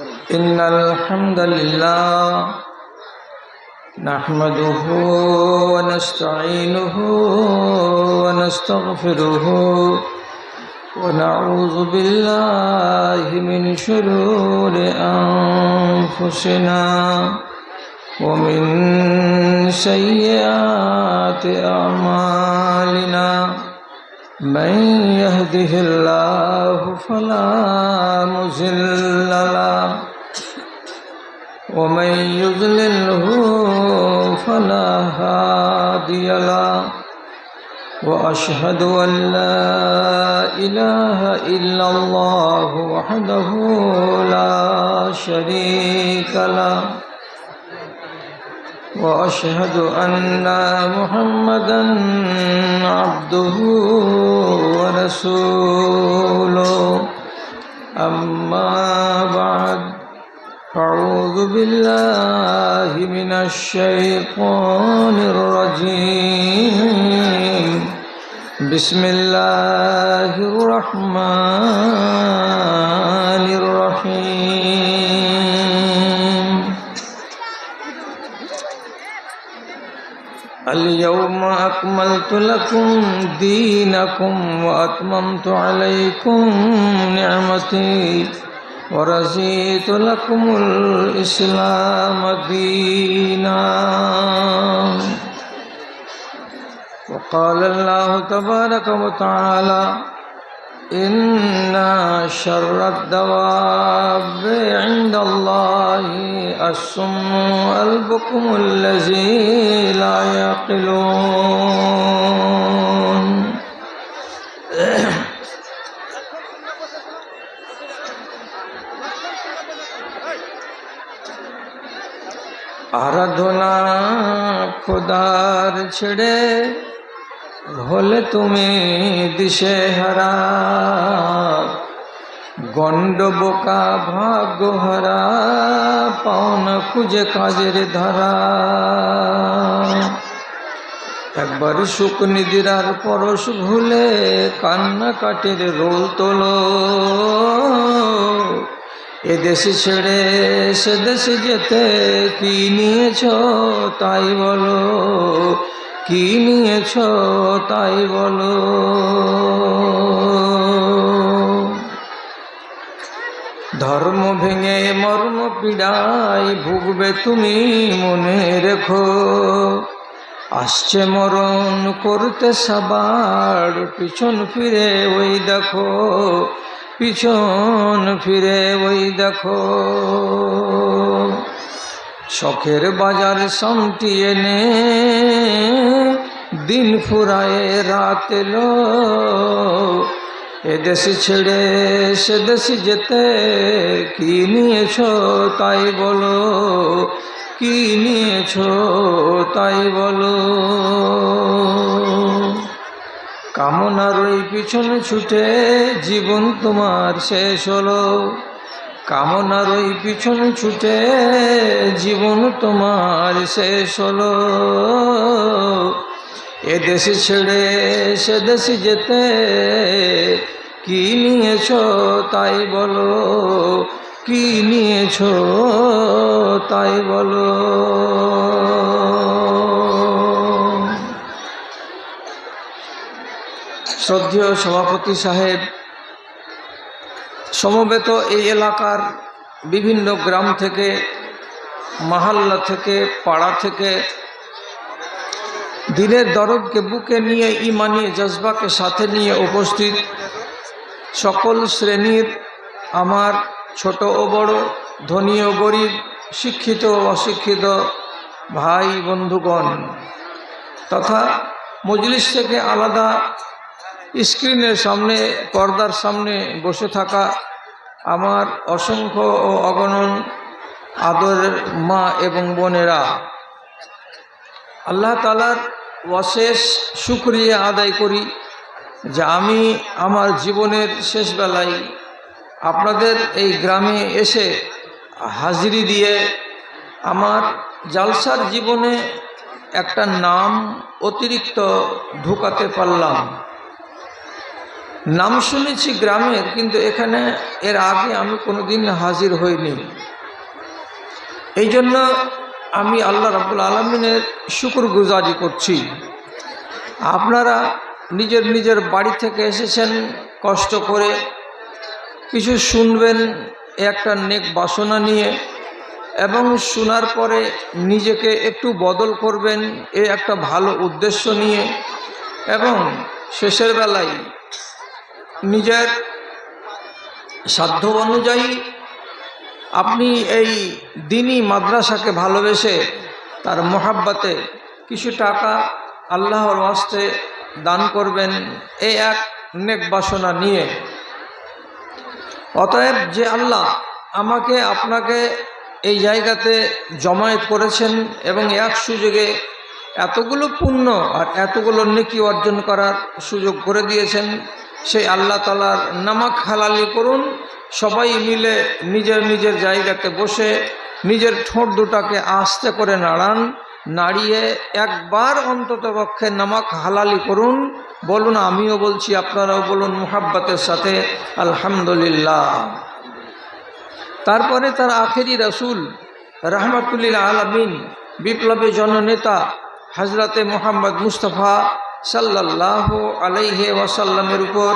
إن الحمد لله نحمده ونستعينه ونستغفره ونعوذ بالله من شرور أنفسنا ومن سيئات أعمالنا من يهده الله فلا مضل له ومن يضلله فلا هادي له وأشهد أن لا إله إلا الله وحده لا شريك له وأشهد أن محمدا عبده ورسوله أما بعد أعوذ بالله من الشيطان الرجيم بسم الله الرحمن الرحيم اليوم أكملت لكم دينكم وأتممت عليكم نعمتي ورضيت لكم الإسلام دينا وقال الله تبارك وتعالى إن شر الدواب عند الله الصم البكم الذي لا يعقلون আরাধনা খোদার ছেড়ে হলে তুমি দিশে হারা গণ্ড বোকা ভাগ্য হারা পাওনা খুঁজে কাজের ধারা একবার সুখ নিদিরার পরশ ভুলে কান্নাকাটির রোল তোলো এদেশে ছেড়ে সে দেশে যেতে কি নিয়েছ তাই বলো কি নিয়েছ তাই বলো ধর্ম ভেঙে মর্ম পীড়ায় ভুগবে তুমি মনে রেখো আসছে মরণ করতে সাবার পিছন ফিরে ওই দেখো পিছন ফিরে ওই দেখো শখের বাজার সামটি এনে দিন ফুরায় রাত এলো এদেশ ছেড়ে সে দেশে যেতে কি নিয়েছ তাই বলো কি নিয়েছ তাই বলো কামনার ওই পিছনে ছুটে জীবন তোমার শেষ হলো কামনার ওই পিছনে ছুটে জীবন তোমার শেষ হলো এ দেশে ছেড়ে সে দেশে যেতে কি নিয়েছ তাই বলো কি নিয়েছ তাই বলো শ্রদ্ধেয় সভাপতি সাহেব সমবেত এই এলাকার বিভিন্ন গ্রাম থেকে মহল্লা থেকে পাড়া থেকে দিনের দরদকে বুকে নিয়ে ইমানি জজবাকে সাথে নিয়ে উপস্থিত সকল শ্রেণীর আমার ছোট ও বড় ধনী ও গরিব শিক্ষিত ও অশিক্ষিত ভাই বন্ধুগণ তথা মজলিস থেকে আলাদা স্ক্রিনের সামনে পর্দার সামনে বসে থাকা আমার অসংখ্য ও অগণন আদরের মা এবং বোনেরা আল্লাহ তাআলার অশেষ শুকরিয়া আদায় করি যে আমি আমার জীবনের শেষ বেলায় আপনাদের এই গ্রামে এসে হাজিরি দিয়ে আমার জালসার জীবনে একটা নাম অতিরিক্ত ঢুকাতে পারলাম। নাম শুনেছি গ্রামের, কিন্তু এখানে এর আগে আমি কোনোদিন হাজির হইনি। এই জন্য আমি আল্লাহ রাব্বুল আলামিনের শুকরগুজারি করছি। আপনারা নিজের নিজের বাড়ি থেকে এসেছেন কষ্ট করে, কিছু শুনবেন একটা নেক বাসনা নিয়ে, এবং শোনার পরে নিজেকে একটু বদল করবেন এই একটা ভালো উদ্দেশ্য নিয়ে, এবং শেষের বেলায় নিজের সাধ্য অনুযায়ী আপনি এই দ্বীনি মাদ্রাসাকে ভালোবেসে তার মোহাব্বতে কিছু টাকা আল্লাহর ওয়াস্তে দান করবেন এই এক নেক বাসনা নিয়ে। অতএব যে আল্লাহ আমাকে আপনাকে এই জায়গাতে জমায়েত করেছেন এবং এক সুযোগে এতগুলো পুণ্য আর এতগুলো নেকি অর্জন করার সুযোগ করে দিয়েছেন, সেই আল্লাহ তাআলার নামাক হালালি করুন। সবাই মিলে নিজের নিজের জায়গাতে বসে নিজের ঠোঁট দুটাকে আস্তে করে নাড়ান, নাড়িয়ে একবার অন্তত পক্ষে নামাক হালালি করুন। বলুন, আমিও বলছি, আপনারাও বলুন মুহাব্বতের সাথে আলহামদুলিল্লাহ। তারপরে তার আখেরি রাসূল রাহমাতুল্লিল আলামিন বিপ্লবী জননেতা হযরতে মুহাম্মদ মুস্তাফা সাল্লাল্লাহু আলাইহি ওয়াসাল্লামের উপর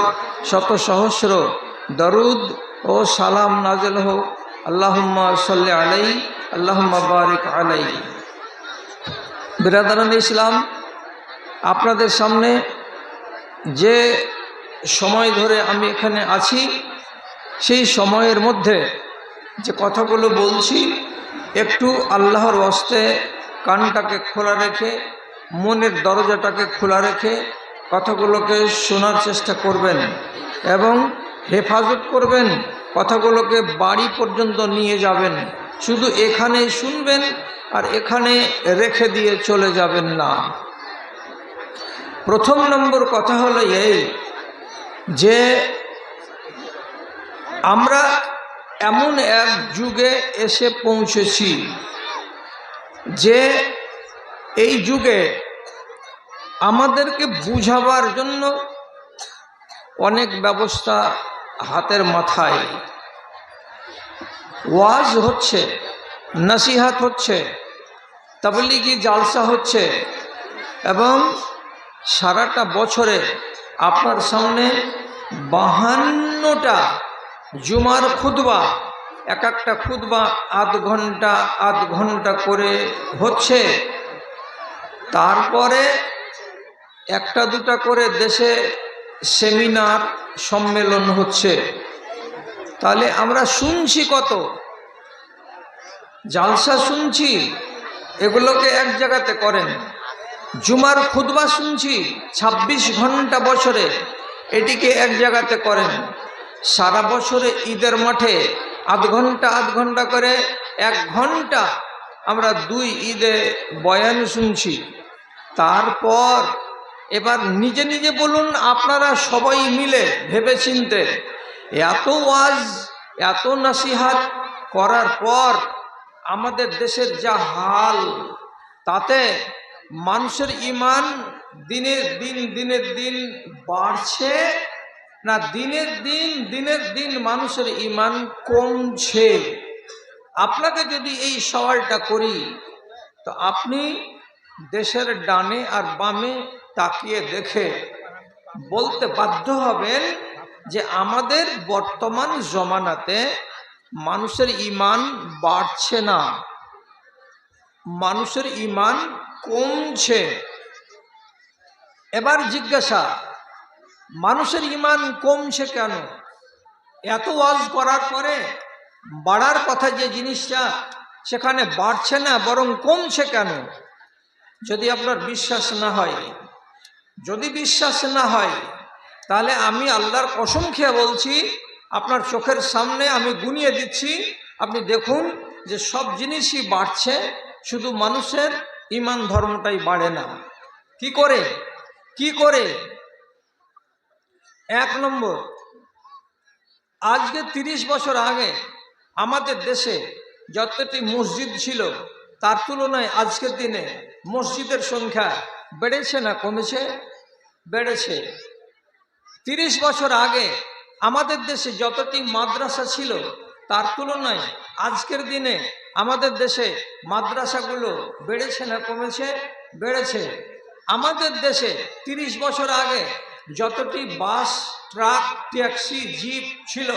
শত সহস্র দরুদ ও সালাম নাযিল হোক। আল্লাহুম্মা সাল্লি আলাইহি, আল্লাহুম্মা বারিক আলাইহি। বিরাদরান ইসলাম, আপনাদের সামনে যে সময় ধরে আমি এখানে আছি, সেই সময়ের মধ্যে যে কথাগুলো বলছি, একটু আল্লাহর ওয়াস্তে কানটাকে খোলা রেখে, মনের দরজাটাকে খোলা রেখে কথাগুলোকে শোনার চেষ্টা করবেন এবং হেফাজত করবেন। কথাগুলোকে বাড়ি পর্যন্ত নিয়ে যাবেন, শুধু এখানেই শুনবেন আর এখানে রেখে দিয়ে চলে যাবেন না। প্রথম নম্বর কথা হলো এই যে আমরা এমন এক যুগে এসে পৌঁছেছি যে এই যুগে আমাদেরকে বুঝাবার জন্য অনেক ব্যবস্থা হাতের মাথায়। ওয়াজ হচ্ছে, নসিহত হচ্ছে, তাবলীগি জালসা হচ্ছে, এবং সারাটা বছরে আপনার সামনে 52টা জুমার খুতবা, এক একটা খুতবা আধ ঘন্টা করে হচ্ছে। তারপরে একটা দুটা করে দেশে সেমিনার সম্মেলন হচ্ছে। তাহলে আমরা শুনছি কত? জালসা শুনছি, এগুলোকে এক জায়গাতে করেন। জুমার খুতবা শুনছি 26 ঘন্টা বছরে, এটিকে এক জায়গাতে করেন। সারা বছরে ঈদের মাঠে আধ ঘন্টা করে 1 ঘন্টা আমরা 2 ঈদে বয়ান শুনছি। তারপর এবার নিজে নিজে বলুন, আপনারা সবাই মিলে ভেবেচিন্তে এত ওয়াজ, এত নসিহত করার পর আমাদের দেশের যা হাল, তাতে মানুষের ঈমান দিনের দিন বাড়ছে না দিনের দিন মানুষের ঈমান কমছে? আপনাকে যদি এই সওয়ালটা করি, তো আপনি দেশের ডানে আর বামে তাকিয়ে দেখে বলতে বাধ্য হবেন যে আমাদের বর্তমান জমানাতে মানুষের ঈমান বাড়ছে না, মানুষের ঈমান কমছে। এবার জিজ্ঞাসা, মানুষের ঈমান কমছে কেন? এত ওয়াজ করার পরে বাড়ার কথা যে জিনিসটা, সেখানে বাড়ছে না বরং কমছে কেন? যদি আপনার বিশ্বাস না হয়, তাহলে আমি আল্লাহর কসম খেয়ে বলছি, আপনার চোখের সামনে আমি গুনিয়ে দিচ্ছি, আপনি দেখুন যে সব জিনিসই বাড়ছে, শুধু মানুষের ঈমান ধর্মটাই বাড়ে না। কি করে? 1 নম্বর, আজকে 30 বছর আগে আমাদের দেশে যতটি মসজিদ ছিল, তার তুলনায় আজকের দিনে মসজিদের সংখ্যা বেড়েছে না কমেছে? বেড়েছে। 30 বছর আগে আমাদের দেশে যতটি মাদ্রাসা ছিল তার তুলনায় আজকের দিনে আমাদের দেশে মাদ্রাসাগুলো বেড়েছে না কমেছে? বেড়েছে। আমাদের দেশে 30 বছর আগে যতটি বাস, ট্রাক, ট্যাক্সি, জিপ ছিল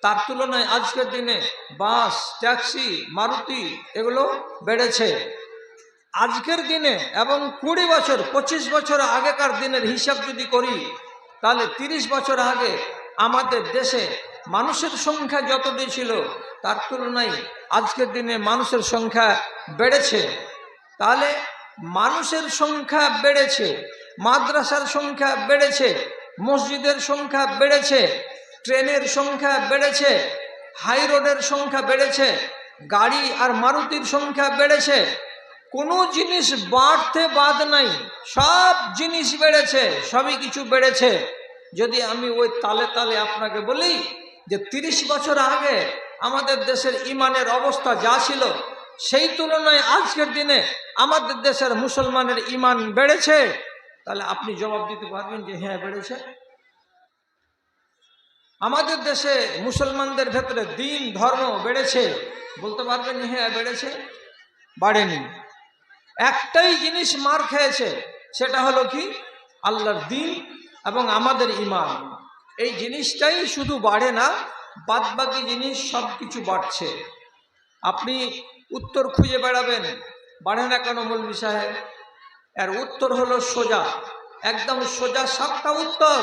তার তুলনায় আজকের দিনে বাস, ট্যাক্সি, মারুতি এগুলো বেড়েছে। আজকের দিনে এবং 20 বছর 25 বছর আগেকার দিনের হিসাব যদি করি তাহলে 30 বছর আগে আমাদের দেশে মানুষের সংখ্যা যতটি ছিল তার তুলনায় আজকের দিনে মানুষের সংখ্যা বেড়েছে। তাহলে মানুষের সংখ্যা বেড়েছে, মাদ্রাসার সংখ্যা বেড়েছে, মসজিদের সংখ্যা বেড়েছে, ট্রেনের সংখ্যা বেড়েছে, হাই রোডের সংখ্যা বেড়েছে, গাড়ি আর মারুতির সংখ্যা বেড়েছে। কোনো জিনিস বাড়তে বাদ নাই, সব জিনিস বেড়েছে, সবই কিছু বেড়েছে। যদি আমি ওই তালে তালে আপনাকে বলি যে 30 বছর আগে আমাদের দেশের ইমানের অবস্থা যা ছিল সেই তুলনায় আজকের দিনে আমাদের দেশের মুসলমানের ইমান বেড়েছে, তাহলে আপনি জবাব দিতে পারবেন যে হ্যাঁ বেড়েছে। আমাদের দেশে মুসলমানদের ভেতরে দিন ধর্ম বেড়েছে, বলতে পারবেন হ্যাঁ বেড়েছে? বাড়েনি। একটাই জিনিস মার খেয়েছে, সেটা হলো কি? আল্লাহর দিন এবং আমাদের ইমান। এই জিনিসটাই শুধু বাড়ে না, বাদবাকি জিনিস সব কিছু বাড়ছে। আপনি উত্তর খুঁজে বেড়াবেন, বাড়ে না কেন মৌলভী সাহেব? এর উত্তর হলো সোজা, একদম সোজা সাপটা উত্তর।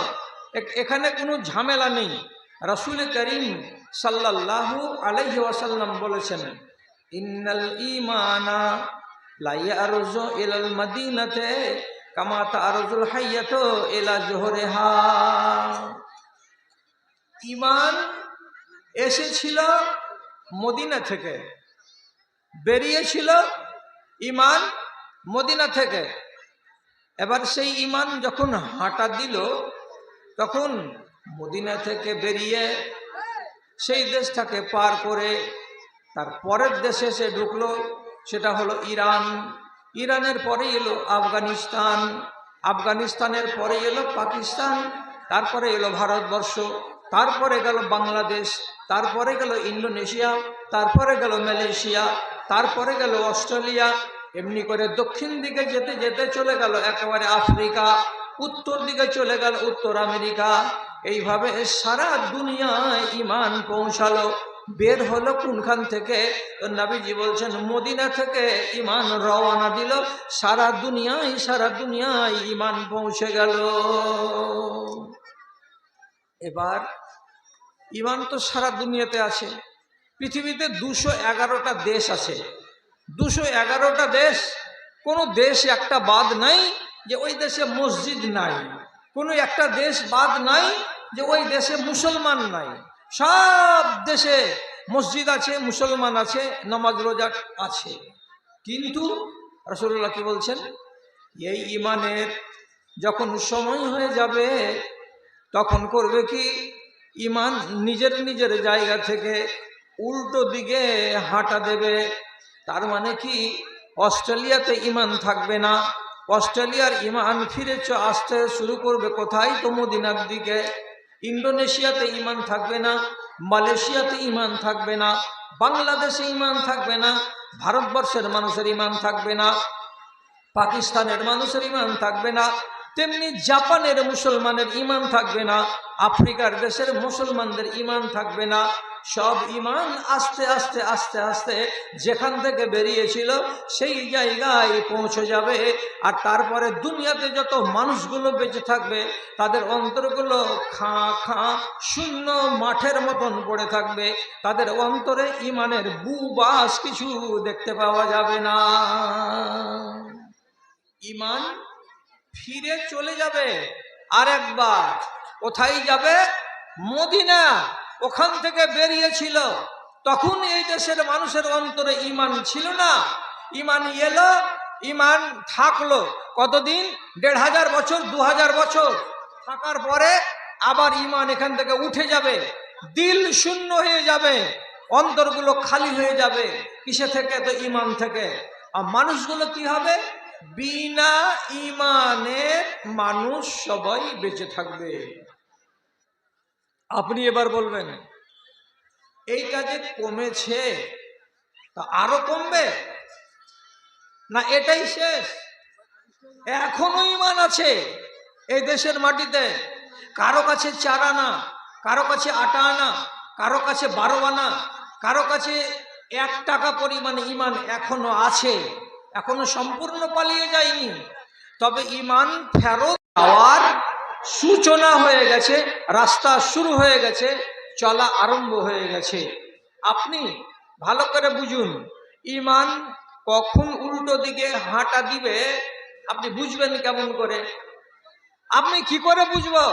এখানে কোনো ঝামেলা নেই। রাসূল করিম সাল্লাল্লাহু আলাইহি ওয়াসাল্লাম বলেছেন, ইন্নাল ঈমানা লা ইয়ারজু ইলাল মাদিনাতে কামা তারজুল হাইয়াতু ইলা জোহরিহা। ঈমান এসেছিল মদিনা থেকে, বেরিয়েছিল ঈমান মদিনা থেকে। এবার সেই ঈমান যখন হাঁটা দিল, তখন মদিনা থেকে বেরিয়ে সেই দেশটাকে পার করে তার পরের দেশে সে ঢুকলো, সেটা হলো ইরান। ইরানের পরে এলো আফগানিস্তান, আফগানিস্তানের পরে এলো পাকিস্তান, তারপরে এলো ভারতবর্ষ, তারপরে গেল বাংলাদেশ, তারপরে গেল ইন্দোনেশিয়া, তারপরে গেল মালয়েশিয়া, তারপরে গেল অস্ট্রেলিয়া। এমনি করে দক্ষিণ দিকে যেতে যেতে চলে গেল একেবারে আফ্রিকা, উত্তর দিকে চলে গেল উত্তর আমেরিকা। এইভাবে সারা দুনিয়ায় ঈমান পৌঁছালো। বের হলো কোনখান থেকে? তো নবীজি বলছেন মদিনা থেকে ঈমান রওনা দিল, সারা দুনিয়ায় ঈমান পৌঁছে গেল। এবার ঈমান তো সারা দুনিয়াতে আছে। পৃথিবীতে 211টা দেশ আছে। 211টা দেশ, কোনো দেশ একটা বাদ নাই যে ওই দেশে মসজিদ নাই, কোনো একটা দেশ বাদ নাই যে ওই দেশে মুসলমান নাই। সব দেশে মসজিদ আছে, মুসলমান আছে, নামাজ রোজা আছে। কিন্তু রাসূলুল্লাহ কি বলছেন? এই ঈমানের যখন সময় হয়ে যাবে তখন করবে কি? ঈমান নিজের নিজের জায়গা থেকে উল্টো দিকে হাঁটা দেবে। তার মানে কি? অস্ট্রেলিয়াতে ঈমান থাকবে না, অস্ট্রেলিয়ার ঈমান ফিরে আসতে শুরু করবে কোথায়? তো মদিনার দিকে। ইন্দোনেশিয়াতে ঈমান থাকবে না, মালয়েশিয়াতে ঈমান থাকবে না, বাংলাদেশে ঈমান থাকবে না, ভারতবর্ষের মানুষের ঈমান থাকবে না, পাকিস্তানের মানুষের ঈমান থাকবে না, তেমনি জাপানের মুসলমানের ঈমান থাকবে না, আফ্রিকার দেশের মুসলমানদের ঈমান থাকবে না। সব ঈমান আস্তে আস্তে আস্তে আস্তে যেখান থেকে বেরিয়েছিল সেই জায়গায় পৌঁছে যাবে। আর তারপরে দুনিয়াতে যত মানুষগুলো বেঁচে থাকবে তাদের অন্তরগুলো খাঁ খাঁ শূন্য মাঠের মতন পড়ে থাকবে। তাদের অন্তরে ঈমানের বুবাস কিছু দেখতে পাওয়া যাবে না। ঈমান ফিরে চলে যাবে আর একবার। কোথায় যাবে? মদিনা। ওখান থেকে বেরিয়েছিল, তখন এই দেশের মানুষের অন্তরে ঈমান ছিল না। ঈমান এলো, ঈমান থাকলো কতদিন? 1500 বছর, 2000 বছর থাকার পরে আবার ঈমান এখান থেকে উঠে যাবে, দিল শূন্য হয়ে যাবে, অন্তরগুলো খালি হয়ে যাবে। কিসে থেকে? তো ঈমান থেকে। আর মানুষগুলো কি হবে? বিনা ঈমানের মানুষ সবাই বেঁচে থাকবে। আপনি এবার বলবেন এইটা যে কমেছে তা আরো কমবে, না এটাই শেষ? এখনো ঈমান আছে এই দেশের মাটিতে। কারো কাছে 4 আনা, কারো কাছে 8 আনা, কারো কাছে 12 আনা, কারো কাছে 1 টাকা পরিমাণ ঈমান এখনো আছে, এখনো সম্পূর্ণ পালিয়ে যায়নি। তবে ঈমান ফেরত দেওয়ার সূচনা হয়ে গেছে, রাস্তা শুরু হয়ে গেছে, চলা আরম্ভ হয়ে গেছে। আপনি ভালো করে বুঝুন, ঈমান কখন উল্টো দিকে হাঁটা দিবে আপনি বুঝবেন কেমন করে? আপনি কি করে বুঝবো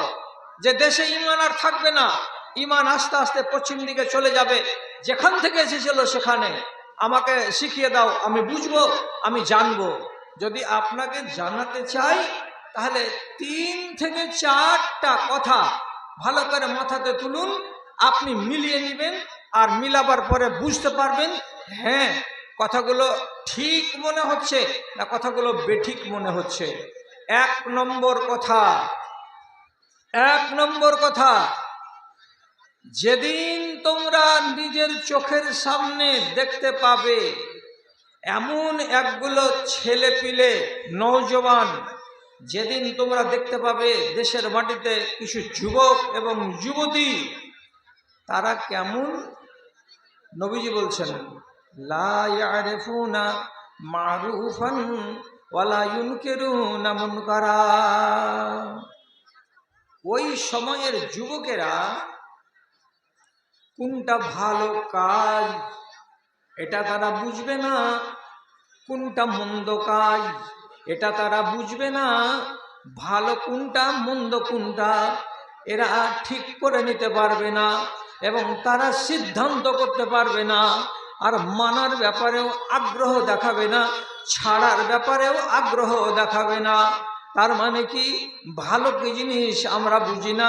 যে দেশে ঈমান আর থাকবে না? ঈমান আস্তে আস্তে পশ্চিম দিকে চলে যাবে, যেখান থেকে এসেছিল সেখানে। আমাকে শিখিয়ে দাও, আমি বুঝবো, আমি জানবো। যদি আপনাকে জানাতে চাই তাহলে 3 থেকে 4টা কথা ভালো করে মাথাতে তুলুন, আপনি মিলিয়ে নেবেন, আর মিলাবার পরে বুঝতে পারবেন হ্যাঁ কথাগুলো ঠিক মনে হচ্ছে না কথাগুলো বেঠিক মনে হচ্ছে। 1 নম্বর কথা, 1 নম্বর কথা, যেদিন তোমরা নিজের চোখের সামনে দেখতে পাবে এমন একগুলো ছেলে পিলে নওজওয়ান, যেদিন তোমরা দেখতে পাবে দেশের মাটিতে কিছু যুবক এবং যুবতী, তারা কেমন? নবীজি বলছেন লা ইয়ারিফুনা মারুফান ওয়ালা ইউনকিরুনা মুনকারা। ওই সময়ের যুবকেরা কোনটা ভালো কাজ এটা তারা বুঝবে না, কোনটা মন্দ কাজ এটা তারা বুঝবে না, ভালো কোনটা মন্দ কোনটা এরা ঠিক করে নিতে পারবে না, এবং তারা সিদ্ধান্ত করতে পারবে না। আর মানার ব্যাপারেও আগ্রহ দেখাবে না, ছাড়ার ব্যাপারেও আগ্রহ দেখাবে না। তার মানে কি, ভালো কি জিনিস আমরা বুঝি না,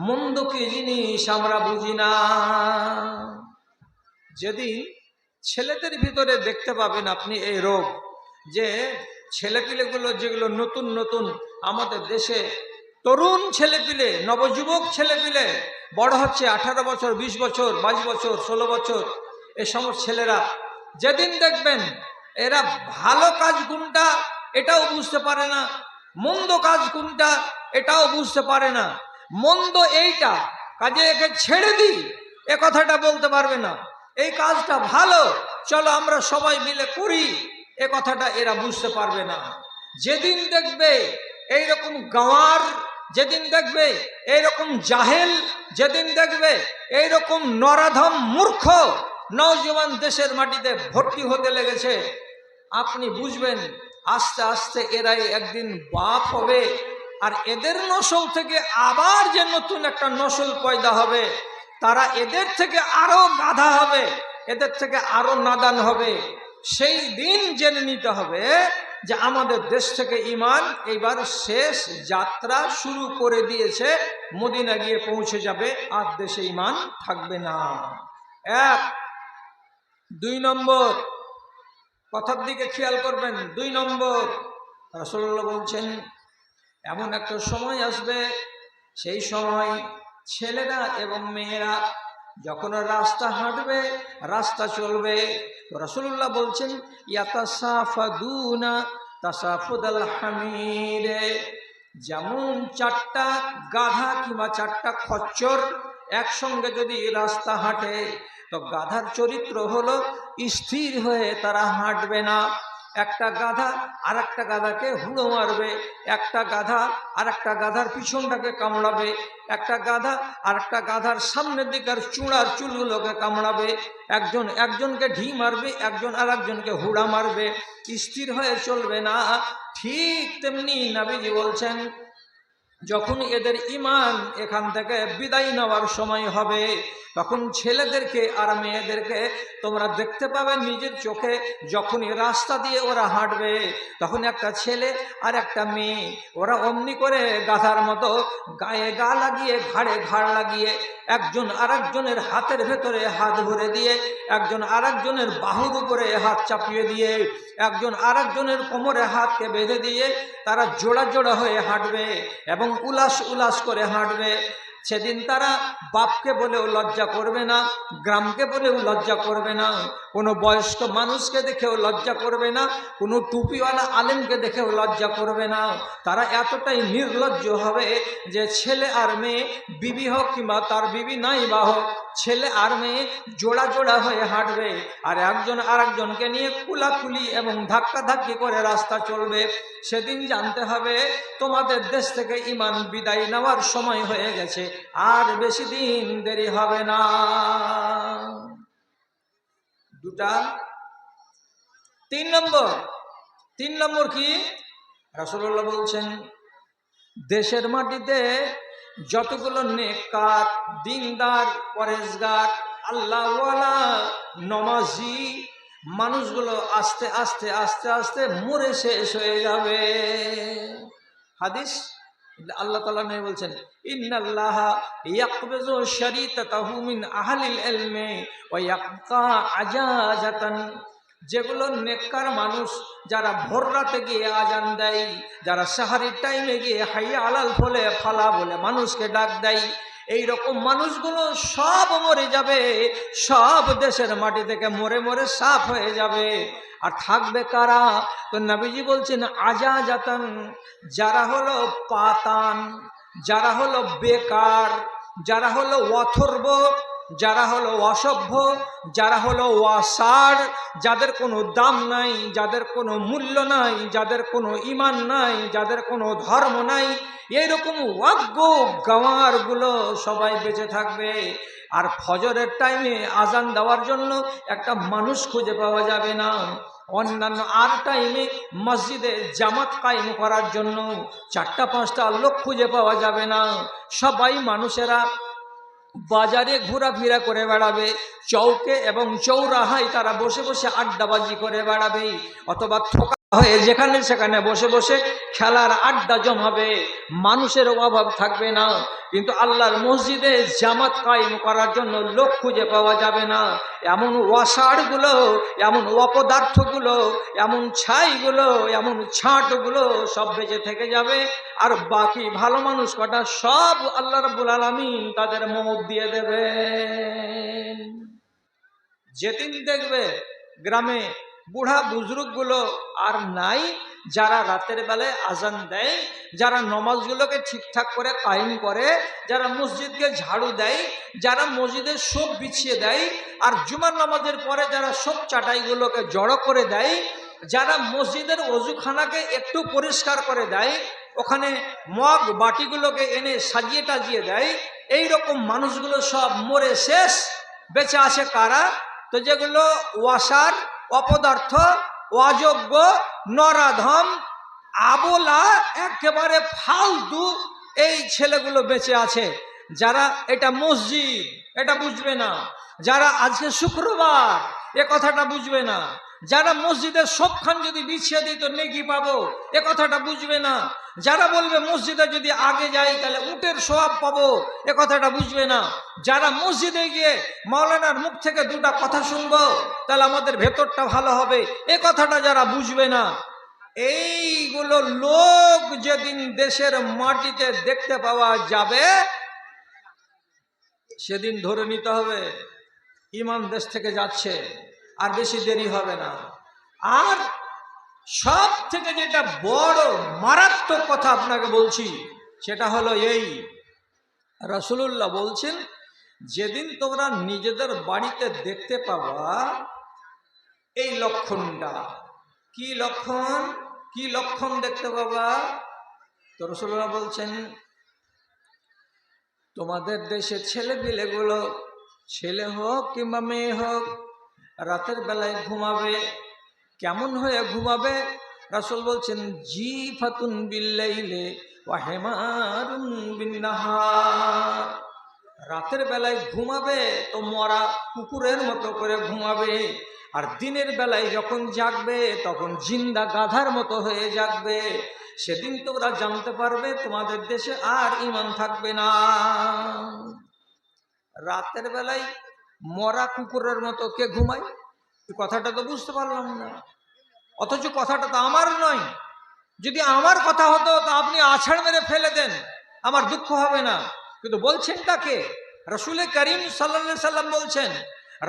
মন্দ কি জিনিস আমরা বুঝি না। যেদিন ছেলেদের ভিতরে দেখতে পাবেন আপনি এই রোগ, যে ছেলেপিলেগুলো যেগুলো নতুন নতুন আমাদের দেশে তরুণ ছেলেপিলে, নবযুবক ছেলেপিলে বড় হচ্ছে, 18 বছর, 20 বছর, 22 বছর, 16 বছর, এই সমস্ত ছেলেরা যেদিন দেখবেন এরা ভালো কাজ কোনটা এটাও বুঝতে পারে না, মন্দ কাজ কোনটা এটাও বুঝতে পারে না। মন্দ এইটা, কাজে একে ছেড়ে দিই এ কথাটা বলতে পারবে না। এই কাজটা ভালো, চলো আমরা সবাই মিলে করি, এ কথাটা এরা বুঝতে পারবে না। যেদিন দেখবে এইরকম গাওয়ার, যেদিন দেখবে এইরকম জাহেল, যেদিন দেখবে এইরকম নরাধম মূর্খ নওজওয়ান দেশের মাটিতে ভর্তি হতে লেগেছে, আপনি বুঝবেন আস্তে আস্তে এরাই একদিন বাপ হবে। আর এদের নসল থেকে আবার যে নতুন একটা নসল পয়দা হবে, তারা এদের থেকে আরো গাধা হবে, এদের থেকে আরো নাদান হবে। সেই দিন জেনে নিতে হবে যে আমাদের দেশ থেকে ঈমান এইবার শেষ যাত্রা শুরু করে দিয়েছে, মদিনা গিয়ে পৌঁছে যাবে, আর দেশে ঈমান থাকবে না। 1। 2 নম্বর কথার দিকে খেয়াল করবেন। 2 নম্বর, রাসূলুল্লাহ বলছেন এমন একটা সময় আসবে, সেই সময় ছেলেরা এবং মেয়েরা যখন রাস্তা হাঁটবে, রাস্তা চলবে, রাসূলুল্লাহ বলছেন ইয়াতাসাফাদুনা তাসাফুদাল হামির। যেমন 4টা গাধা কিংবা 4টা খচ্চর একসঙ্গে যদি রাস্তা হাঁটে, তো গাধার চরিত্র হলো স্থির হয়ে তারা হাঁটবে না। একটা গাধা আর একটা গাধাকে হুড়ো মারবে, একটা গাধা আর একটা গাধার পিছনটাকে কামড়াবে, একটা গাধা আর একটা গাধার সামনের দিকের চূড়ার চুলগুলোকে কামড়াবে, একজন একজনকে ঢি মারবে, একজন আর একজনকে হুড়া মারবে, স্থির হয়ে চলবে না। ঠিক তেমনি নবীজি বলছেন যখন এদের ঈমান এখান থেকে বিদায় নেওয়ার সময় হবে, তখন ছেলেদেরকে আর মেয়েদেরকে তোমরা দেখতে পাবে নিজের চোখে, যখনই রাস্তা দিয়ে ওরা হাঁটবে, তখন একটা ছেলে আর একটা মেয়ে ওরা অমনি করে গাধার মতো গায়ে গা লাগিয়ে, ঘাড়ে ঘাড় লাগিয়ে, একজন আর একজনের হাতের ভেতরে হাত ভরে দিয়ে, একজন আর একজনের বাহুর উপরে হাত চাপিয়ে দিয়ে, একজন আর একজনের কোমরে হাতকে বেঁধে দিয়ে তারা জোড়া জোড়া হয়ে হাঁটবে এবং উলাস উলাস করে হাঁটবে। সেদিন তারা বাপকে বলেও লজ্জা করবে না, গ্রামকে বলেও লজ্জা করবে না, কোনো বয়স্ক মানুষকে দেখেও লজ্জা করবে না, কোনো টুপিওয়ালা আলেমকে দেখেও লজ্জা করবে না। তারা এতটাই নির্লজ্জ হবে যে ছেলে আর মেয়ে, বিবি হোক কিংবা তার বিবি নাই বা হোক, ছেলে আর মেয়ে জোড়া জোড়া হয়ে হাঁটবে, আর একজন আরেকজনকে নিয়ে কুলাকুলি এবং ধাক্কাধাক্কি করে রাস্তা চলবে। সেদিন জানতে হবে তোমাদের দেশ থেকে ঈমান বিদায় নেওয়ার সময় হয়ে গেছে, আর বেশি দিন দেরি হবে না। দুটা। তিন নম্বর কি? রাসূলুল্লাহ বলছেন দেশের মাটিতে যতগুলো নেককার, দিনদার, পরেজগার, আল্লাহওয়ালা, নমাজি মানুষগুলো আস্তে আস্তে আস্তে আস্তে মরে শেষ হয়ে যাবে। হাদিস আল্লাহ তাআলা নবী বলছেন ইন্নাল্লাহা ইয়াকবিজু শারীতাতাহু মিন আহলিল ইলমি ওয়া ইয়াবকা আজাজাতান। যেগুলো নেককার মানুষ, যারা ভোর রাতে গিয়ে আজান দেয়, যারা সাহারির টাইমে গিয়ে হাইয়া আলাল ফলে ফালা বলে মানুষকে ডাক দেয়, এই রকম মানুষগুলো সব মরে যাবে, সব দেশের মাটি থেকে মরে মরে সাফ হয়ে যাবে। আর থাকবে কারা? তো নবীজি বলছেন আজাজাতান, যারা হলো পাতান, যারা হলো বেকার, যারা হলো অথর্ব, যারা হলো অসভ্য, যারা হলো ওয়াসার, যাদের কোনো দাম নাই, যাদের কোনো মূল্য নাই, যাদের কোনো ঈমান নাই, যাদের কোনো ধর্ম নাই, এইরকম অজ্ঞ গাওয়ারগুলো সবাই বেঁচে থাকবে। আর ফজরের টাইমে আজান দেওয়ার জন্য একটা মানুষ খুঁজে পাওয়া যাবে না। অন্যান্য আর টাইমে মসজিদে জামাত কায়েম করার জন্য 4-5টা লোক খুঁজে পাওয়া যাবে না। সবাই মানুষেরা বাজারে ঘোরাফেরা করে বেড়াবে, চৌকে এবং চৌরাহায় তারা বসে বসে আড্ডাবাজি করে বেড়াবে, অথবা থোকা হয়ে যেখানে সেখানে বসে বসে খেলার আড্ডা জমাবে। মানুষের অভাব থাকবে না, কিন্তু আল্লাহর মসজিদে জামাত কায়েম করার জন্য লোক খুঁজে পাওয়া যাবে না। এমন ওয়াসাড়গুলো, এমন অপদার্থগুলো, এমন ছাইগুলো, এমন ছাঁটগুলো সব বেঁচে থেকে যাবে। আর বাকি ভালো মানুষ কটা সব আল্লাহ রাব্বুল আলামিন তাদের মওত দিয়ে দেবেন। যেদিন দেখবে গ্রামে বুড়া বুজুর্গগুলো আর নাই, যারা রাতের বেলায় আজান দেয়, যারা নমাজগুলোকে ঠিকঠাক করে কায়েম করে, যারা মসজিদকে ঝাড়ু দেয়, যারা মসজিদের শোক বিছিয়ে দেয়, আর জুমার নামাজের পরে যারা শোক চাটাইগুলোকে জড়ো করে দেয়, যারা মসজিদের ওযুখানাকে একটু পরিষ্কার করে দেয়, ওখানে মগ বাটিগুলোকে এনে সাজিয়ে টাজিয়ে দেয়, এই রকম মানুষগুলো সব মরে শেষ। বেঁচে আছে কারা? তো যেগুলো ওয়াসার, অপদার্থ, অযোগ্য, নরাধম, আবোলা, একেবারে ফালতু, এই ছেলেগুলো বেঁচে আছে। যারা এটা মসজিদ এটা বুঝবে না, যারা আজকে শুক্রবার এ কথাটা বুঝবে না, যারা মসজিদের সবখান যদি বিছিয়ে দিত নেকি পাবো এ কথাটা বুঝবে না, যারা বলবে মসজিদে যদি আগে যাই তাহলে উটের সওয়াব পাবো এ কথাটা বুঝবে না, যারা মসজিদে গিয়ে মাওলানার মুখ থেকে দুটা কথা শুনবো তাহলে আমাদের ভেতরটা ভালো হবে এ কথাটা যারা বুঝবে না, এইগুলো লোক যেদিন দেশের মাটিতে দেখতে পাওয়া যাবে সেদিন ধরে নিতে হবে ঈমান দেশ থেকে যাচ্ছে, আর বেশি দেরি হবে না। আর সব থেকে যেটা বড় মারাত্মক কথা আপনাকে বলছি সেটা হলো এই, রাসূলুল্লাহ বলছেন যেদিন তোমরা নিজেদের বাড়িতে দেখতে পাবা এই লক্ষণটা। কি লক্ষণ? কি লক্ষণ দেখতে পাবা? তো রাসূলুল্লাহ বলছেন তোমাদের দেশে ছেলেপিলেগুলো, ছেলে হোক কিংবা মেয়ে হোক, রাতের বেলায় ঘুমাবে। কেমন হয়ে ঘুমাবে? রাসূল বলছেন জিফাতুন বিল্লাইলে ওয়া হিমারুন বিন্নাহার। রাতের বেলায় ঘুমাবে তো মরা কুকুরের মতো করে ঘুমাবে, আর দিনের বেলায় যখন জাগবে তখন জিন্দা গাধার মতো হয়ে জাগবে। সেদিন তোমরা জানতে পারবে তোমাদের দেশে আর ঈমান থাকবে না। রাতের বেলায় মরা কুকুরের মতো কে ঘুমায়? কথাটা তো বুঝতে পারলাম না, অথচ কথাটা তো আমার নয়। যদি আমার কথা হতো তো আপনি আছাড় মেরে ফেলে দেন, আমার দুঃখ হবে না। কিন্তু বলছেন তাকে রসুল করিম সাল্লাল্লাহু আলাইহি সাল্লাম বলছেন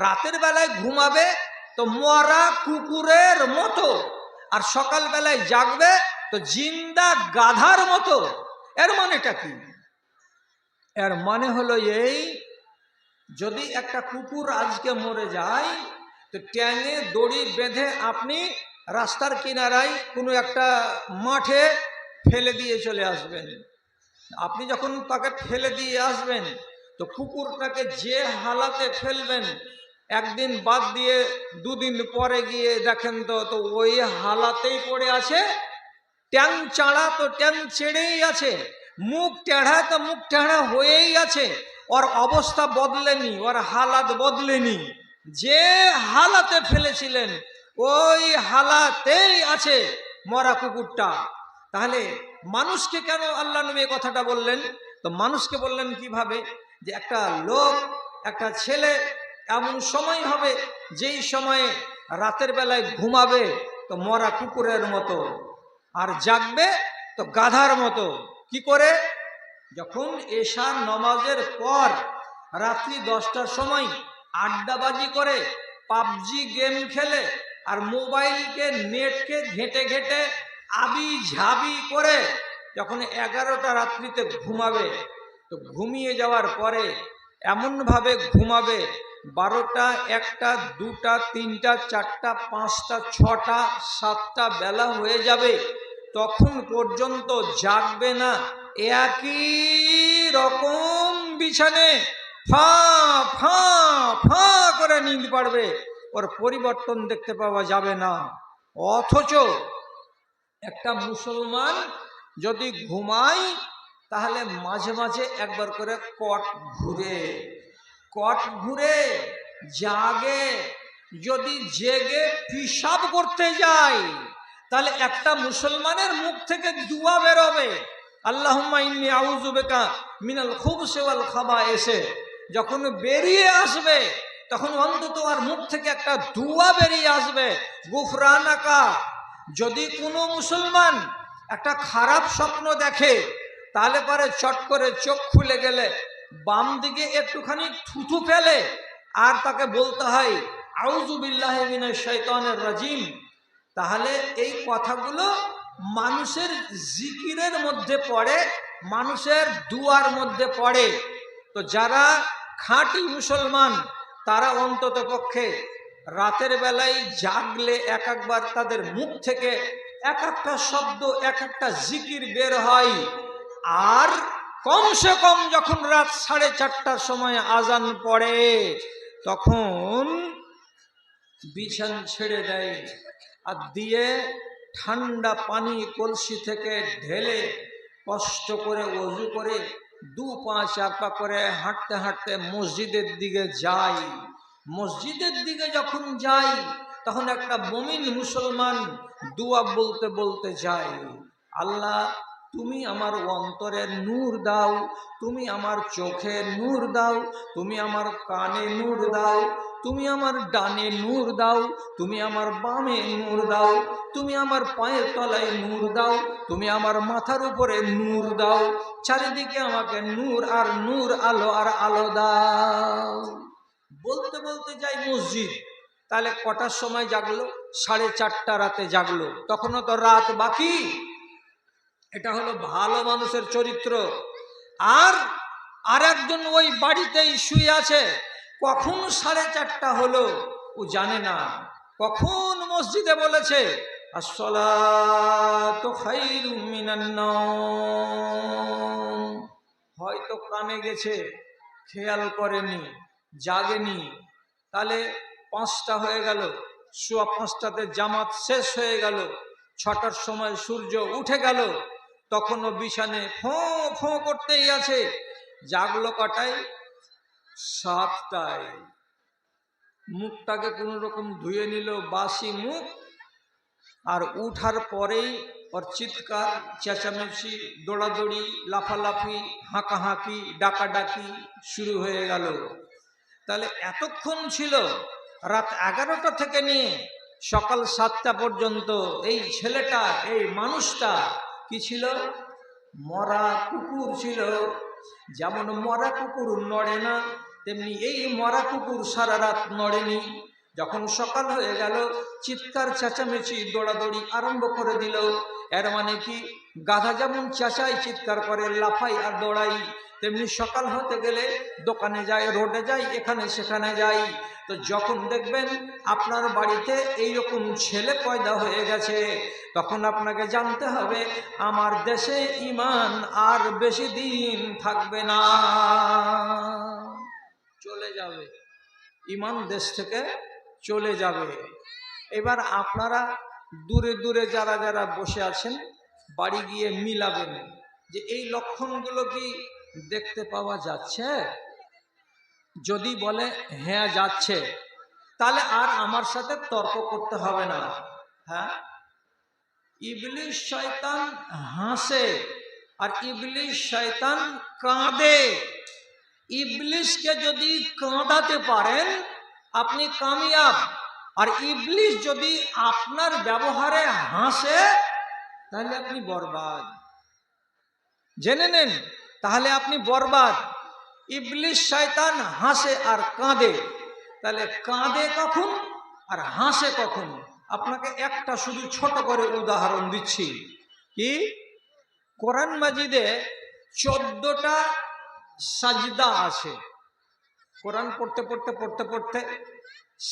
রাতের বেলায় ঘুমাবে তো মরা কুকুরের মতো, আর সকাল বেলায় জাগবে তো জিন্দা গাধার মতো। এর মানেটা কি? এর মানে হলো এই, যদি একটা কুকুর আজকে মরে যায় তো ট্যাঙে দড়ি বেঁধে আপনি রাস্তার কিনারায় কোনো একটা মাঠে ফেলে দিয়ে চলে আসবেন। আপনি যখন তাকে ফেলে দিয়ে আসবেন তো কুকুরটাকে যে হালাতে ফেলবেন, একদিন বাদ দিয়ে দুদিন পরে গিয়ে দেখেন তো ওই হালাতেই পড়ে আছে, ট্যাং চাড়া তো ট্যাং ছেড়েই আছে, মুখ টেढ़া তো মুখ টেढ़া হয়েই আছে, ওর অবস্থা বদলেনি, ওর হালাত বদলেনি। যে হালাতে ফেলেছিলেন ওই হালাতেই আছে মরা কুকুরটা। তাহলে মানুষকে কেন আল্লাহ নবী কথাটা বললেন? তো মানুষকে বললেন কিভাবে? যে একটা লোক, একটা ছেলে এমন সময় হবে যেই সময়ে রাতের বেলায় ঘুমাবে তো মরা কুকুরের মতো, আর জাগবে তো গাধার মতো। কি করে? যখন এশার নামাজের পর রাত্রি 10টার সময় আড্ডাবাজি করে, পাবজি গেম খেলে, আর মোবাইলকে নেটকে ঘেঁটে ঘেঁটে আবি ঝাবি করে যখন 11টা রাত্রিতে ঘুমাবে তো ঘুমিয়ে যাওয়ার পরে এমনভাবে ঘুমাবে 12টা, 1টা, 2টা, 3টা, 4টা, 5টা, 6টা, 7টা বেলা হয়ে যাবে, তখন পর্যন্ত জাগবে না। একই রকম বিছানে ফা ফা ফা করে নিতে পারবে, ওর পরিবর্তন দেখতে পাওয়া যাবে না। অথচ একটা মুসলমান যদি ঘুমায় তাহলে মাঝে মাঝে একবার করে কট ঘুরে জাগে। যদি জেগে পিশাব করতে যায় তাহলে একটা মুসলমানের মুখ থেকে দুয়া বেরোবে, আল্লাহুম্মা ইন্নী আউযু বিকা মিনাল খুবসি ওয়াল খাবায়েসে। যখন বেরিয়ে আসবে তখন অন্তত আর মুখ থেকে একটা দুয়া বেরিয়ে আসবে, গুফরানাকা। যদি কোনো মুসলমান একটা খারাপ স্বপ্ন দেখে তাহলে পরে চট করে চোখ খুলে গেলে বাম দিকে একটুখানি থুথু ফেলে আর তাকে বলতে হয় আউযু বিল্লাহি মিনাশ শাইতানির রাজিম। তাহলে এই কথাগুলো মানুষের জিকিরের মধ্যে পড়ে, মানুষের দুয়ার মধ্যে পড়ে। তো যারা খাঁটি মুসলমান তারা অন্তত পক্ষে রাতের বেলায় জাগলে এক একবার তাদের মুখ থেকে এক একটা শব্দ, এক একটা জিকির বের হয়। আর কমসে কম যখন রাত 4:30টার সময় আজান পড়ে তখন বিছান ছেড়ে দেয় আর দিয়ে ঠান্ডা পানি কলসি থেকে ঢেলে কষ্ট করে ওযু করে 2-5 পা করে হাঁটতে হাঁটতে মসজিদের দিকে যাই। মসজিদের দিকে যখন যাই তখন একটা মুমিন মুসলমান দুয়া বলতে বলতে যায়, আল্লাহ তুমি আমার অন্তরে নূর দাও, তুমি আমার চোখে নূর দাও, তুমি আমার কানে নূর দাও, তুমি আমার ডানে নূর দাও, তুমি আমার বামে নূর দাও, তুমি আমার পায়ের তলায় নূর দাও, তুমি আমার মাথার উপরে নূর দাও, চারিদিকে আমাকে নূর আর নূর, আলো আর আলো দাও। বলতে বলতে যাই মসজিদ। তাহলে কটার সময় জাগলো? 4:30 রাতে জাগলো, তখনও তো রাত বাকি। এটা হলো ভালো মানুষের চরিত্র। আর একজন ওই বাড়িতেই শুয়ে আছে, কখন 4:30 হলো ও জানে না, কখন মসজিদে বলেছে আসসালাতু খায়রুম মিনান নাওম, হয়তো কানে গেছে, খেয়াল করেনি, জাগেনি। তাহলে 5টা হয়ে গেল, 5:15টাতে জামাত শেষ হয়ে গেল, 6টার সময় সূর্য উঠে গেল, তখনও বিছানে ফোঁ ফোঁ করতেই আছে। জাগলো কটায়? 7টায়। মুখটাকে কোনো রকম ধুয়ে নিল, বাসি মুখ, আর উঠার পরেই ওর চিৎকার চেঁচামেচি, দৌড়াদৌড়ি, লাফালাফি, হাঁকাহাঁকি, ডাকাডাকি শুরু হয়ে গেল। তাহলে এতক্ষণ ছিল রাত 11টা থেকে নিয়ে সকাল 7টা পর্যন্ত এই ছেলেটা, এই মানুষটা কি ছিল? মরা কুকুর ছিল। যেমন মরা কুকুর নড়ে না, তেমনি এই মরা কুকুর সারা রাত নড়েনি। যখন সকাল হয়ে গেল চিৎকার চেঁচামেচি দৌড়াদৌড়ি আরম্ভ করে দিল। এর মানে কি, গাধা যেমন চেঁচাই, চিৎকার করে, লাফাই আর দৌড়াই, তেমনি সকাল হতে গেলে দোকানে যায়, রোডে যায়, এখানে সেখানে যায়। তো যখন দেখবেন আপনার বাড়িতে এইরকম ছেলে পয়দা হয়ে গেছে, তখন আপনাকে জানতে হবে আমার দেশে ঈমান আর বেশি দিন থাকবে না, চলে যাবে, ঈমান দেশ থেকে চলে যাবে। এবার আপনারা দূরে দূরে যারা যারা বসে আছেন, বাড়ি গিয়ে মিলাবেন যে এই লক্ষণগুলো কি দেখতে পাওয়া যাচ্ছে। যদি বলে হ্যাঁ যাচ্ছে, তাহলে আর আমার সাথে তর্ক করতে হবে না। হ্যাঁ, ইবলিশ শয়তান হাসে আর ইবলিশ শয়তান কাঁদে। ইবলিশকে যদি কাঁদাতে পারেন আপনি কামিয়াব, আর ইবলিশ যদি আপনার ব্যবহারে হাসে তাহলে আপনি বরবাদ। জেনে নেন, তাহলে আপনি বরবাদ। ইবলিশ শয়তান হাসে আর কাঁদে, তাহলে কাঁদে কখন আর হাসে কখন? আপনাকে একটা শুধু ছোট করে উদাহরণ দিচ্ছি। কি? কোরআন মাজিদে 14টা সাজদা আছে। কোরআন পড়তে পড়তে পড়তে পড়তে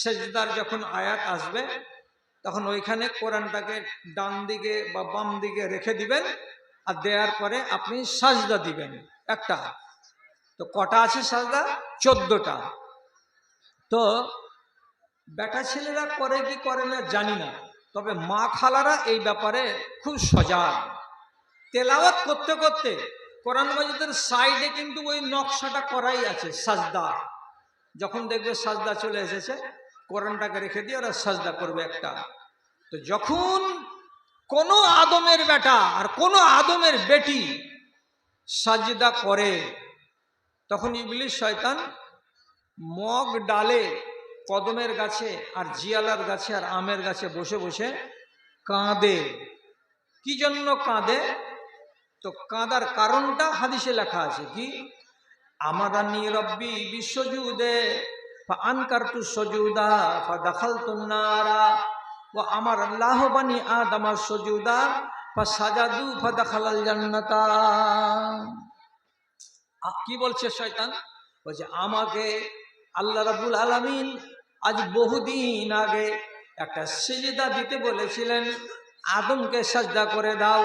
সেজদার যখন আয়াত আসবে, তখন ওইখানে কোরআনটাকে ডান দিকে বা বাম দিকে রেখে দিবেন, আর দেওয়ার পরে আপনি সাজদা দিবেন একটা। তো কটা আছে সাজদা? 14টা। তো বেটা ছেলেরা করে কি করে না জানি না, তবে মা খালারা এই ব্যাপারে খুব সজাগ। তেলাওয়াত করতে করতে কোরআন মাজিদের সাইডে কিন্তু ওই নকশাটা করাই আছে, সাজদা। যখন দেখবে সাজদা চলে এসেছে, কোরআনটাকে রেখে দিয়ে ওরা সাজদা করবে একটা। তো যখন কোনো আদমের বেটা আর কোনো আদমের বেটি সাজদা করে, তখন ইবলিশ শয়তান মগ ডালে, কদমের গাছে আর জিয়ালার গাছে আর আমের গাছে বসে বসে কাঁদে। কি জন্য কাঁদে? তো কাঁদার কারণটা হাদিসে লেখা আছে। কি? আমারানি রব্বি বিশ্বজুদে ফাআনকারতু সুজুদা ফাদাখালতুন নারা ওয়া আমার আল্লাহ বানি আদম সুজুদা ফাসাজাদু ফাদাখালাল জান্নাতা। কি বলছে শয়তান? বলছে আমাকে আল্লাহ রাব্বুল আলামিন আজ বহুদিন আগে একটা সিজদা দিতে বলেছিলেন, আদমকে সাজদা করে দাও।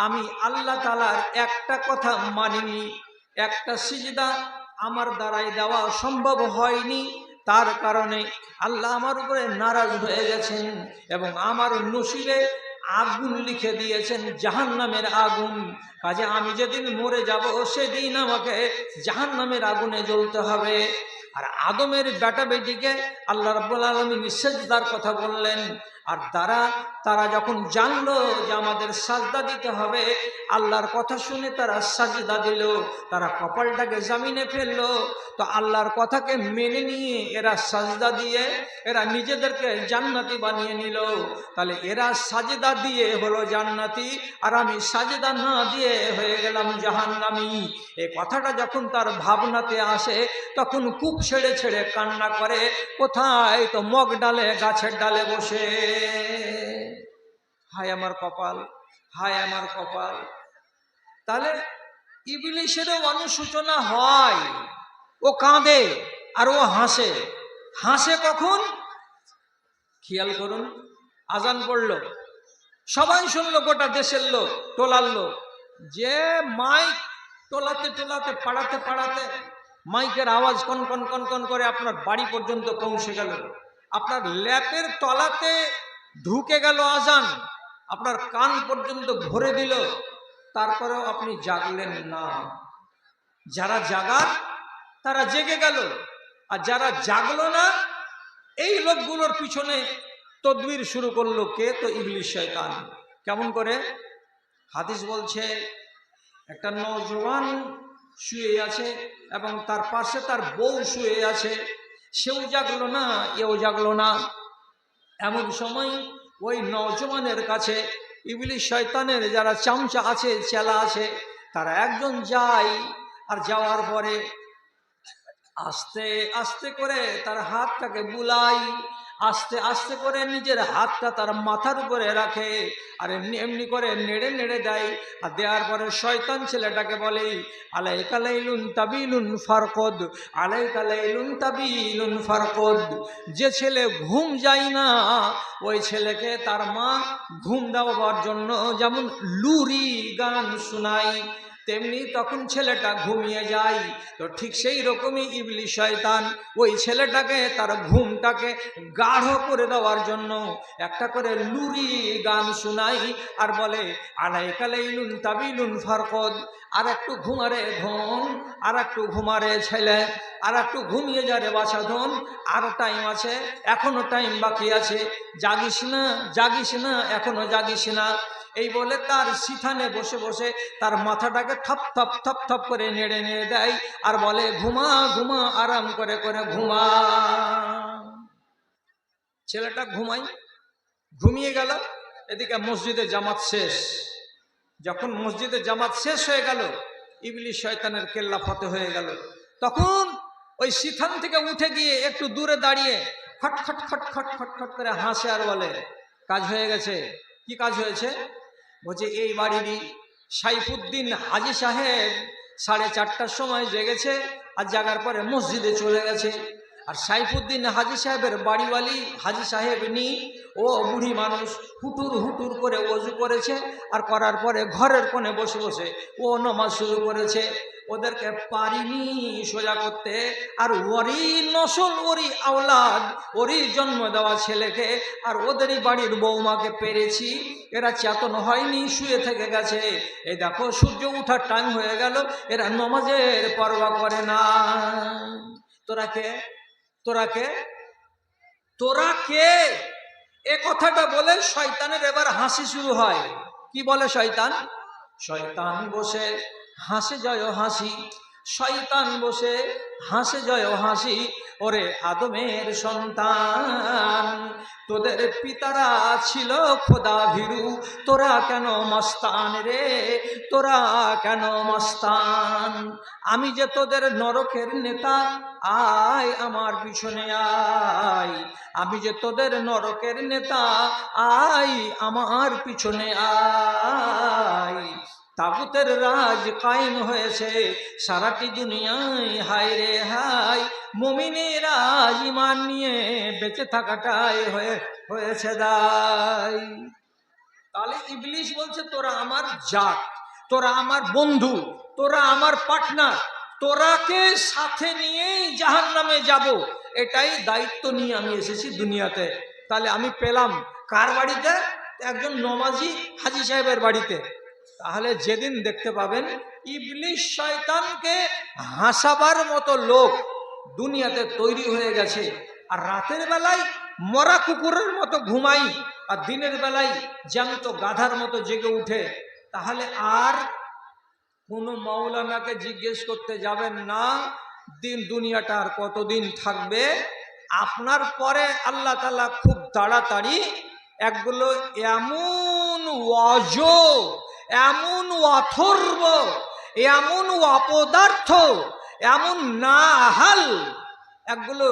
আমি আল্লাহ তাআলার একটা কথা মানিনি, একটা সিজদা আমার দ্বারাই দেওয়া সম্ভব হয়নি। তার কারণে আল্লাহ আমার উপরে নারাজ হয়ে গেছেন এবং আমার নসিবে আগুন লিখে দিয়েছেন, জাহান্নামের আগুন। কাজে আমি যেদিন মরে যাব সেদিন আমাকে জাহান্নামের আগুনে জ্বলতে হবে। আর আদমের বেটা বেটিকে আল্লাহ রাব্বুল আলামিন সিজদার কথা বললেন, আর তারা যখন জানলো যে আমাদের সাজদা দিতে হবে, আল্লাহর কথা শুনে তারা সাজদা দিল, তারা কপালটাকে জমিনে ফেললো। তো আল্লাহর কথাকে মেনে নিয়ে এরা সাজদা দিয়ে এরা নিজেদেরকে জান্নাতি বানিয়ে নিল। তাহলে এরা সাজদা দিয়ে হলো জান্নাতি, আর আমি সাজদা না দিয়ে হয়ে গেলাম জাহান্নামী। এই কথাটা যখন তার ভাবনাতে আসে, তখন কূপ ছেড়ে ছেড়ে কান্না করে। কোথায়? তো মগ ডালে, গাছের ডালে বসে। হায় আমার কপাল, হায় আমার কপাল। তাহলে ইবলিশেরও অনুশোচনা হয়, ও কাঁদে আর ও হাসে। হাসে কখন? খেয়াল করুন, আজান পড়ল, সবাই শুনলো, গোটা দেশের লোক, টোলার লোক, যে মাইক টোলাতে টোলাতে পাড়াতে পাড়াতে মাইকের আওয়াজ কন কন কন কন করে আপনার বাড়ি পর্যন্ত পৌঁছে গেল, আপনার ল্যাপের তলাতে ঢুকে গেল আজান, আপনার কান পর্যন্ত ভরে দিল, তারপরেও আপনি জাগলেন না। যারা জাগার তারা জেগে গেল, আর যারা জাগলো না, এই লোকগুলোর পিছনে তদবির শুরু করলো কে? তো ইবলিশ শয়তান। কেমন করে? হাদিস বলছে, একটা নওজওয়ান শুয়ে আছে এবং তার পাশে তার বউ শুয়ে আছে, সেও জাগলো না, এও জাগলো না। এমন সময় ওই নওজওয়ানের কাছে ইবলিশ শয়তানের যারা চামচা আছে, চেলা আছে, তারা একজন যায় আর যাওয়ার পরে আস্তে আস্তে করে তার হাতটাকে বুলাই, আস্তে আস্তে করে নিজের হাতটা তার মাথার উপরে রাখে, আর এমনি এমনি করে নেড়ে নেড়ে দেয়। আর দেওয়ার পরে শয়তান ছেলেটাকে বলে, আলাইকা লাইলুন তাবিলুন ফারকদ, আলাইকা লাইলুন তাবিলুন ফারকদ। যে ছেলে ঘুম যায় না ওই ছেলেকে তার মা ঘুম দেওয়ার জন্য যেমন লুরি গান শোনায়, তেমনি তখন ছেলেটা ঘুমিয়ে যায়। তো ঠিক সেই রকমই ইবলিস শয়তান ওই ছেলেটাকে তার ঘুমটাকে গাঢ় করে দেওয়ার জন্য একটা করে লুরি গান শোনাই আর বলে, আলাইকা লাইলুন তাবিলুন ফারকদ, আর একটু ঘুমারে ধন, আর একটু ঘুমারে ছেলে, আর একটু ঘুমিয়ে যা রে বাছা ধন, আর টাইম আছে, এখনো টাইম বাকি আছে, জাগিস না জাগিস না, এখনো জাগিস না। এই বলে তার সিথানে বসে বসে তার মাথাটাকে থপ থপ থপ থপ করে নেড়ে নেড়ে দেয় আর বলে, ঘুমা ঘুমা, আরাম করে করে ঘুমা। ছেলেটা ঘুমাই, ঘুমিয়ে গেল। এদিকে মসজিদে জামাত শেষ। যখন মসজিদে জামাত শেষ হয়ে গেল, ইবলিস শয়তানের কেল্লা ফতে হয়ে গেল, তখন ওই সিথান থেকে উঠে গিয়ে একটু দূরে দাঁড়িয়ে খট খট খট খট খট খট করে হাসে আর বলে, কাজ হয়ে গেছে। কি কাজ হয়েছে? বলছে, এই বাড়িরই সাইফুদ্দিন হাজি সাহেব 4:30টার সময় জেগেছে, আর জাগার পরে মসজিদে চলে গেছে। আর সাইফুদ্দিন হাজি সাহেবের বাড়িওয়ালি হাজি সাহেব নি, ও বুড়ি মানুষ, হুটুর হুটুর করে ওযু করেছে, আর করার পরে ঘরের কোণে বসে বসে ও নামাজ শুরু করেছে। ওদেরকে পারিনি সোজা করতে, আর ওরই নসল, ওরই আওলাদ, ওরই জন্ম দেওয়া ছেলেকে আর ওদেরই বাড়ির বৌমাকে পেরেছি। এরা চেতন হয়নি, শুয়ে থেকে গেছে। এই দেখো সূর্য উঠার টাইম হয়ে গেল, এরা নমাজের পরোয়া করে না। তোরা কে? তোরা কে? তোরা কে? এ কথাটা বলে শয়তানের এবার হাসি শুরু হয়। কি বলে শয়তান? শয়তান বসে হাসে জয় হাসি, শয়তান বসে হাসে জয় হাসি। ওরে আদমের সন্তান, তোদের পিতারা ছিল খোদা ভীরু, তোরা কেন মস্তান রে, তোরা কেন মস্তান? আমি যে তোদের নরকের নেতা, আয় আমার পিছনে আয়। আমি যে তোদের নরকের নেতা, আয় আমার পিছনে আয়। তাগুতের রাজ কায়েম হয়েছে সারাটি দুনিয়ায়, হায় রে হায়। মুমিনেরা ঈমান নিয়ে বেঁচে থাকাটাই হয়েছে দায়। তাহলে ইবলিস বলছে, তোরা আমার জাত, তোরা আমার বন্ধু, তোরা আমার পার্টনার, তোরাকে সাথে নিয়েই জাহান্নামে যাব, এটাই দায়িত্ব নিয়ে আমি এসেছি দুনিয়াতে। তাহলে আমি পেলাম কার বাড়িতে? একজন নমাজি হাজি সাহেবের বাড়িতে। তাহলে যেদিন দেখতে পাবেন ইবলিস শয়তানকে হাসাবার মতো লোক দুনিয়াতে তৈরি হয়ে গেছে, আর রাতের বেলায় মরা কুকুরের মতো ঘুমাই, আর দিনের বেলায় জ্যান্ত গাধার মতো জেগে উঠে, তাহলে আর কোনো মাওলানাকে জিজ্ঞেস করতে যাবেন না দুনিয়াটা আর কতদিন থাকবে। আপনার পরে আল্লাহ তাআলা খুব তাড়াতাড়ি একগুলো এমন ওয়াজ, এমন অথর্ব, এমন অপদার্থ, এমন নাহাল একগুলো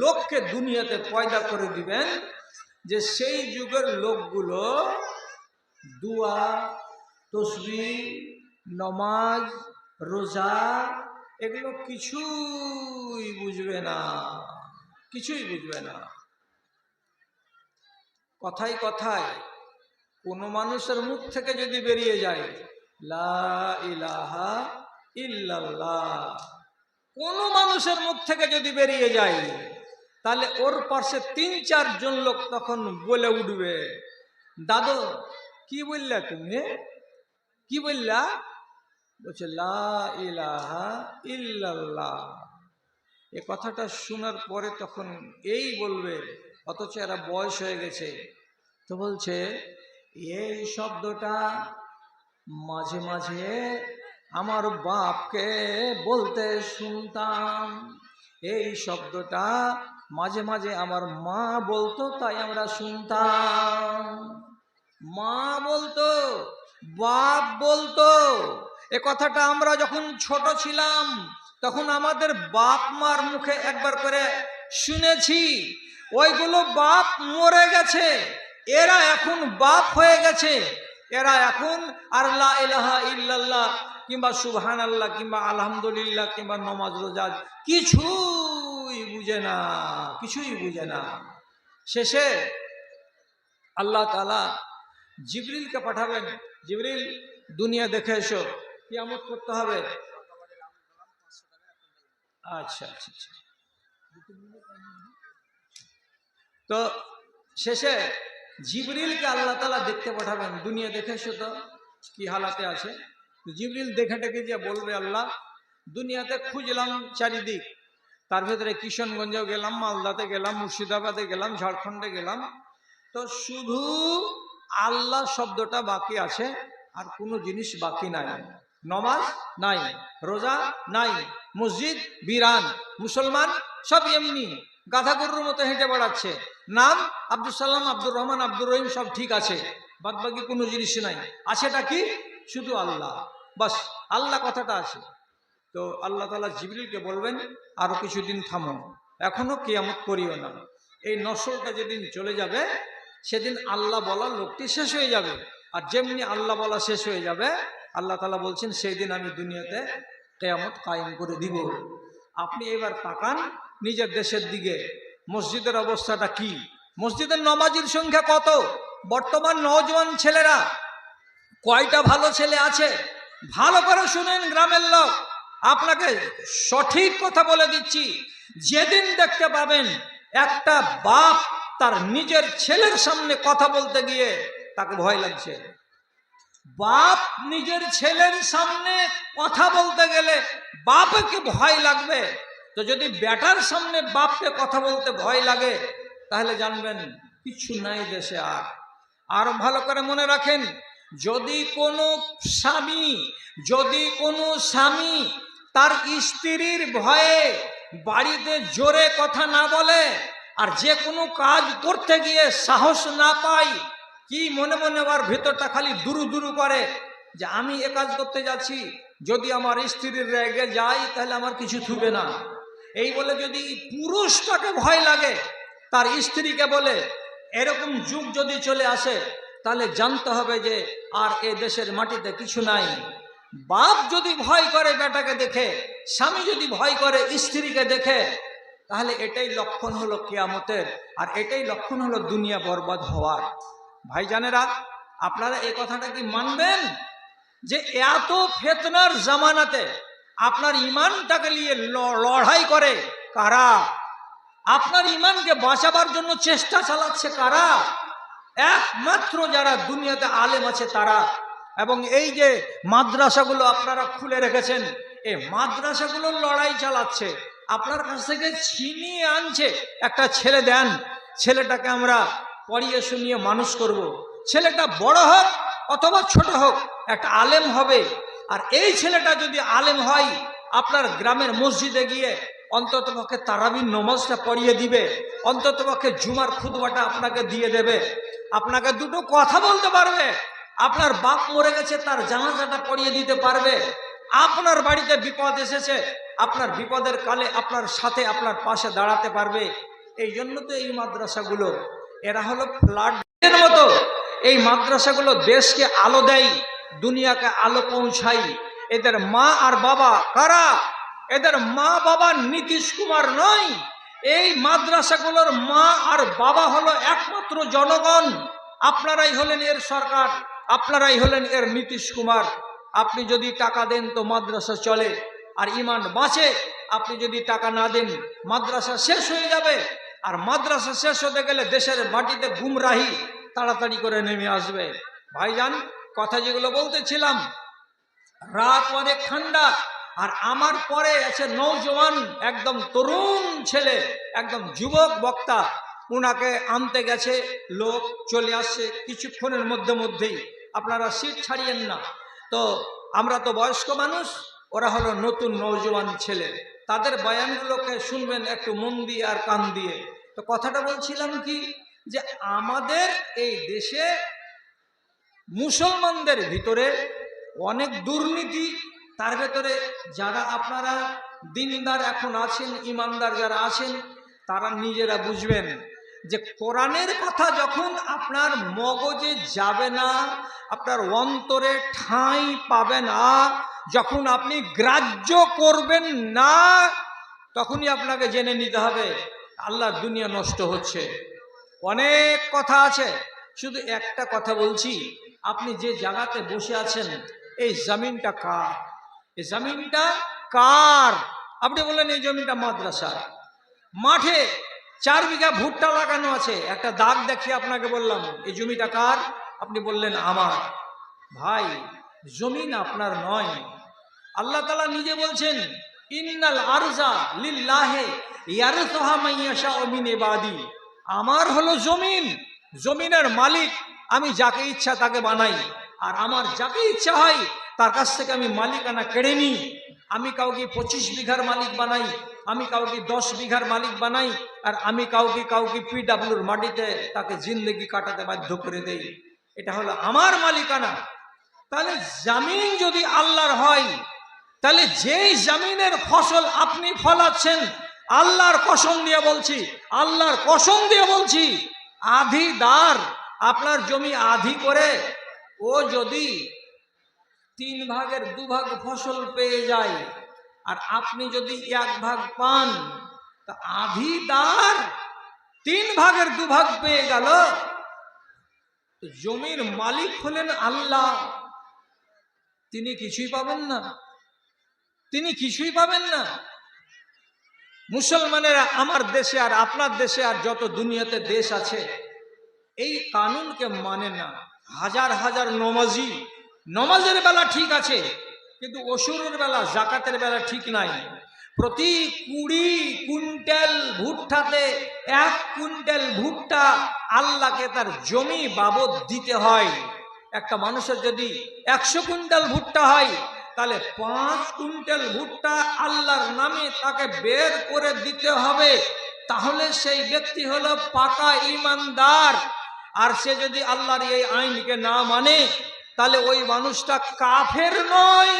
লোককে দুনিয়াতে পয়দা করে দিবেন, যে সেই যুগের লোকগুলো দুয়া, তসবিহ, নমাজ, রোজা এগুলো কিছুই বুঝবে না, কিছুই বুঝবে না। কথায় কথায় কোনো মানুষের মুখ থেকে যদি বেরিয়ে যায় লা ইলাহা ইল্লাল্লাহ, কোনো মানুষের মুখ থেকে যদি বেরিয়ে যায়, তাহলে ওর পাশে 3-4 জন লোক তখন বলে উঠবে, দাদু কি বললা তুমি? কি বললা? বলছে লা ইলাহা ইল্লাল্লাহ। এ কথাটা শোনার পরে তখন এই বলবে, অথচ এরা বয়স হয়ে গেছে, তো বলছে এই শব্দটা মাঝে মাঝে আমার বাপকে বলতে শুনতাম, এই শব্দটা মাঝে মাঝে আমার মা বলতো, তাই আমরা শুনতাম। মা বলতো, বাপ বলতো, এ কথাটা আমরা যখন ছোট ছিলাম তখন আমাদের বাপ মার মুখে একবার করে শুনেছি। ওইগুলো বাপ মরে গেছে, এরা এখন বাপ হয়ে গেছে। এরা এখন আর লা ইলাহা ইল্লাল্লাহ কিংবা সুবহানাল্লাহ কিংবা আলহামদুলিল্লাহ কিংবা নমাজ রোজা কিছুই বুঝে না, কিছুই বুঝে না। শেষে আল্লাহ তাআলা জিবরিলকে পাঠাবেন, জিবরিল দুনিয়া দেখে এসো, কিয়ামত করতে হবে। আচ্ছা আচ্ছা আচ্ছা। তো শেষে জিবরিলকে আল্লাহ তাআলা দেখতে পাঠাবেন, দুনিয়া দেখে এসো তো কি হালাতে আছে। জিবরিল দেখে টেকে যে বলবে, আল্লাহ দুনিয়াতে খুঁজলাম চারিদিক, তার ভেতরে কিশনগঞ্জেও গেলাম, মালদাতে গেলাম, মুর্শিদাবাদে গেলাম, ঝাড়খণ্ডে গেলাম, তো শুধু আল্লাহ শব্দটা বাকি আছে, আর কোনো জিনিস বাকি নাই। নমাজ নাই, রোজা নাই, মসজিদ বিরান, মুসলমান সব এমনি গাধা গরুর মতো হেঁটে বেড়াচ্ছে। নাম আব্দুল সালাম, আব্দুর রহমান, আব্দুর রহিম সব ঠিক আছে, বাদ বাকি কোনো জিনিস নাই। আছেটা কি? শুধু আল্লাহ, বাস আল্লাহ কথাটা আছে। তো আল্লাহ তাআলা জিবরিলকে বলবেন, আরো কিছুদিন থামো, এখনো কিয়ামত করিও না। এই নসলটা যেদিন চলে যাবে সেদিন আল্লাহ বলা লোকটি শেষ হয়ে যাবে। আর যেমনি আল্লাহ বলা শেষ হয়ে যাবে, আল্লাহ তাআলা বলছেন সেই দিন আমি দুনিয়াতে কিয়ামত কায়েম করে দিব। আপনি এবার তাকান নিজের দেশের দিকে, মসজিদের অবস্থাটা কি? মসজিদের নামাজীর সংখ্যা কত? বর্তমান নওজোয়ান ছেলেরা কয়টা ভালো ছেলে আছে? ভালো করে শুনেন গ্রামের লোক, আপনাকে সঠিক কথা বলে দিচ্ছি। যেদিন দেখতে পাবেন একটা বাপ তার নিজের ছেলের সামনে কথা বলতে গিয়ে তাকে ভয় লাগছে, বাপ নিজের ছেলের সামনে কথা বলতে গেলে বাপকে ভয় লাগবে, তো যদি বেটার সামনে বাপকে কথা বলতে ভয় লাগে তাহলে জানবেন কিছু নাই দেশে। আর ভালো করে মনে রাখেন, যদি কোনো স্বামী তার স্ত্রীর ভয়ে বাড়িতে জোরে কথা না বলে, আর যে কোনো কাজ করতে গিয়ে সাহস না পায়, কি মনে মনে আবার ভেতরটা খালি দুরু দুরু করে যে আমি এ কাজ করতে যাচ্ছি, যদি আমার স্ত্রীর রেগে যাই তাহলে আমার কিছু থুবে না, এই বলে যদি পুরুষটাকে ভয় লাগে তার স্ত্রীকে বলে, এরকম যুগ যদি চলে আসে তাহলে জানতে হবে যে আর এ দেশের মাটিতে কিছু নাই। বাপ যদি ভয় করে বেটাকে দেখে, স্বামী যদি ভয় করে স্ত্রীকে দেখে, তাহলে এটাই লক্ষণ হলো কিয়ামতের, আর এটাই লক্ষণ হলো দুনিয়া বরবাদ হওয়ার। ভাইজানেরা, আপনারা এই কথাটা কি মানবেন যে এত ফিতনার জামানাতে আপনার ইমানটাকে নিয়ে লড়াই করে কারা? আপনার ইমানকে বাঁচাবার জন্য চেষ্টা চালাচ্ছে কারা? একমাত্র যারা দুনিয়াতে আলেম আছে তারা। এবং এই যে মাদ্রাসাগুলো আপনারা খুলে রেখেছেন, এই মাদ্রাসাগুলোর লড়াই চালাচ্ছে, আপনার কাছ থেকে ছিনিয়ে আনছে। একটা ছেলে দেন, ছেলেটাকে আমরা পড়িয়ে শুনিয়ে মানুষ করব। ছেলেটা বড় হোক অথবা ছোট হোক, একটা আলেম হবে। আর এই ছেলেটা যদি আলেম হয়, আপনার গ্রামের মসজিদে গিয়ে অন্ততপক্ষে তারাবির নামাজটা পড়িয়ে দিবে, অন্ততপক্ষে জুমার খুতবাটা আপনাকে দিয়ে দেবে, আপনাকে দুটো কথা বলতে পারবে, আপনার বাপ মরে গেছে তার জানাজাটা পড়িয়ে দিতে পারবে, আপনার বাড়িতে বিপদ এসেছে আপনার বিপদের কালে আপনার সাথে আপনার পাশে দাঁড়াতে পারবে। এই জন্য তো এই মাদ্রাসাগুলো, এরা হলো ফ্লাডের মতো। এই মাদ্রাসাগুলো দেশকে আলো দেয়, দুনিয়াকে আলো পৌঁছায়। এদের মা আর বাবা কারা? এদের মা বাবা নীতিশ কুমার নয়, এই মাদ্রাসাগুলোর মা আর বাবা হলো একমাত্র জনগণ। আপনারাই হলেন এর সরকার, আপনারাই হলেন এর নীতিশ কুমার। আপনি যদি টাকা দেন তো মাদ্রাসা চলে আর ইমান বাঁচে, আপনি যদি টাকা না দেন মাদ্রাসা শেষ হয়ে যাবে। আর মাদ্রাসা শেষ হতে গেলে দেশের মাটিতে গুমরাহি তাড়াতাড়ি করে নেমে আসবে। ভাইজান, কথা যেগুলো বলতেছিলাম, রাত অনেক ঠান্ডা, আর আমার পরে আছে নৌজওয়ান একদম তরুণ ছেলে, একদম যুবক বক্তা, উনাকে আনতে গেছে লোক, চলে আসছে কিছুক্ষণের মধ্যেই। আপনারা সিট ছাড়িয়েন না। তো আমরা তো বয়স্ক মানুষ, ওরা হলো নতুন নৌজওয়ান ছেলে, তাদের বয়ানগুলোকে শুনবেন একটু মন দিয়ে আর কান দিয়ে। তো কথাটা বলছিলাম কি, যে আমাদের এই দেশে মুসলমানদের ভিতরে অনেক দুর্নীতি। তার ভেতরে যারা আপনারা দিনদার এখন আছেন, ইমানদার যারা আছেন, তারা নিজেরা বুঝবেন যে কোরআনের কথা যখন আপনার মগজে যাবে না, আপনার অন্তরে ঠাঁই পাবে না, যখন আপনি গ্রাহ্য করবেন না, তখনই আপনাকে জেনে নিতে হবে আল্লাহর দুনিয়া নষ্ট হচ্ছে। অনেক কথা আছে, শুধু একটা কথা বলছি, আপনি যে জায়গাতে বসে আছেন এই জমিনটা কার? এই জমিনটা কার? আপনি বললেন এই জমিনটা মাদ্রাসা। মাঠে 4 বিঘা ভুট্টা লাগানো আছে, একটা দাগ দেখিয়ে আপনাকে বললাম এই জমিটা কার? আপনি বললেন আমার। ভাই, জমিন আপনার নয়। আল্লাহ তাআলা নিজে বলছেন ইন্নাল আরজা লিল্লাহি ইয়ারসুহা মান ইয়াশাউ মিন ইবাদি। আমার হলো জমিন, জমিনের মালিক আমি, যাকে ইচ্ছা তাকে বানাই, আর আমার যাকে ইচ্ছা হয় তার কাছ থেকে আমি মালিকানা কেড়ে নিই। আমি কাউকে 25 বিঘার মালিক বানাই, আমি কাউকে 10 বিঘার মালিক বানাই, আর আমি কাউকে পিডাব্লিউর মাটিতে তাকে জিন্দগি কাটাতে বাধ্য করে দেই। এটা হলো আমার মালিকানা। তাহলে জমিন যদি আল্লাহর হয়, তাহলে যেই জমিনের ফসল আপনি ফলাচ্ছেন, আল্লাহর কসম দিয়ে বলছি, আল্লাহর কসম দিয়ে বলছি, আধিদার আপনার জমি আধি করে ও যদি 3 ভাগের 2 ভাগ ফসল পেয়ে যায়, আর আপনি যদি 1 ভাগ পান, তা আধিদার 3 ভাগের 2 ভাগ পেয়ে গেল। জমির মালিক হলেন আল্লাহ, তিনি কিছুই পাবেন না, তিনি কিছুই পাবেন না। মুসলমানেরা আমার দেশে আর আপনার দেশে আর যত দুনিয়াতে দেশ আছে, এই কানুনকে মানে না। হাজার হাজার নমাজি, নমাজের বেলা ঠিক আছে, কিন্তু অসুরের বেলা, জাকাতের বেলা ঠিক নাই। প্রতি 20 কুইন্টাল ভুট্টাতে 1 কুইন্টাল ভুট্টা আল্লাহকে তার জমি বাবদ দিতে হয়। একটা মানুষের যদি 100 কুইন্টাল ভুট্টা হয়, তাহলে 5 কুইন্টাল ভুট্টা আল্লাহর নামে তাকে বের করে দিতে হবে। তাহলে সেই ব্যক্তি হলো পাকা ঈমানদার। আর সে যদি আল্লাহর এই আইনকে না মানে, তাহলে ওই মানুষটা কাফের নয়,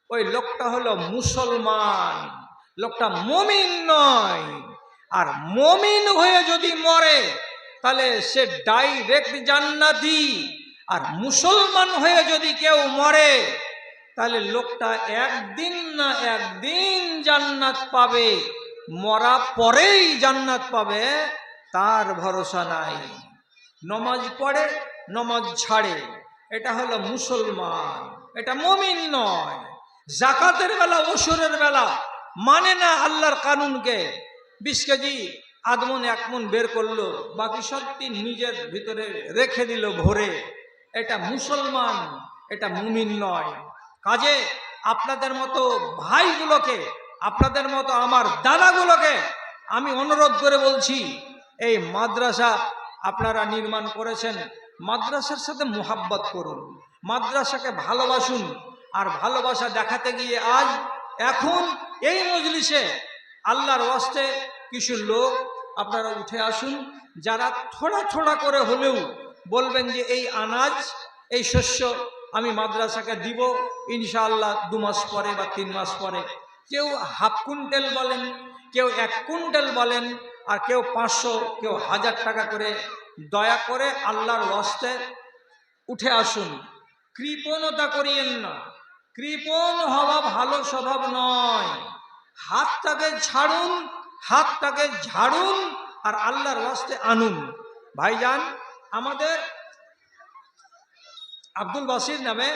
ওই লোকটা হলো মুসলমান, লোকটা মুমিন নয়। আর মুমিন হয়ে যদি মরে, তাহলে সে ডাইরেক্ট জান্নাতি। আর মুসলমান হয়ে যদি কেউ মরে, তাহলে লোকটা একদিন না একদিন জান্নাত পাবে, মরা পরেই জান্নাত পাবে তার ভরসা নাই। নমাজ পড়ে, নমাজ ছাড়ে, এটা হলো মুসলমান, এটা মুমিন নয়। জাকাতের বেলা, ওসরের বেলা মানে না আল্লাহর কানুনকে। 20 কেজি আধমন 1 মণ বের করলো, বাকি সবটি নিজের ভিতরে রেখে দিল ভরে, এটা মুসলমান, এটা মুমিন নয়। কাজে আপনাদের মতো ভাইগুলোকে, আপনাদের মতো আমার দাদাগুলোকে আমি অনুরোধ করে বলছি, এই মাদ্রাসা আপনারা নির্মাণ করেছেন, মাদ্রাসার সাথে মোহাব্বত করুন, মাদ্রাসাকে ভালোবাসুন। আর ভালোবাসা দেখাতে গিয়ে আজ এখন এই মজলিসে আল্লাহর ওয়াস্তে কিছু লোক আপনারা উঠে আসুন, যারা থোড়া থোড়া করে হলেও বলবেন যে এই আনাজ, এই শস্য আমি মাদ্রাসাকে দিব ইনশাআল্লাহ 2 মাস পরে বা 3 মাস পরে। কেউ হাফ কুইন্টাল বলেন, কেউ 1 কুইন্টাল বলেন, আর কেউ 500, কেউ 1000 টাকা করে। দয়া করে আল্লাহর ওয়াস্তে উঠে আসুন, কৃপণতা করিয়েন না। কৃপণ হওয়া ভালো স্বভাব নয়। হাতটাকে ছাড়ুন, হাতটাকে ঝাড়ুন, আর আল্লাহর ওয়াস্তে আনুন। ভাইজান, আমাদের আব্দুল বাসির নামে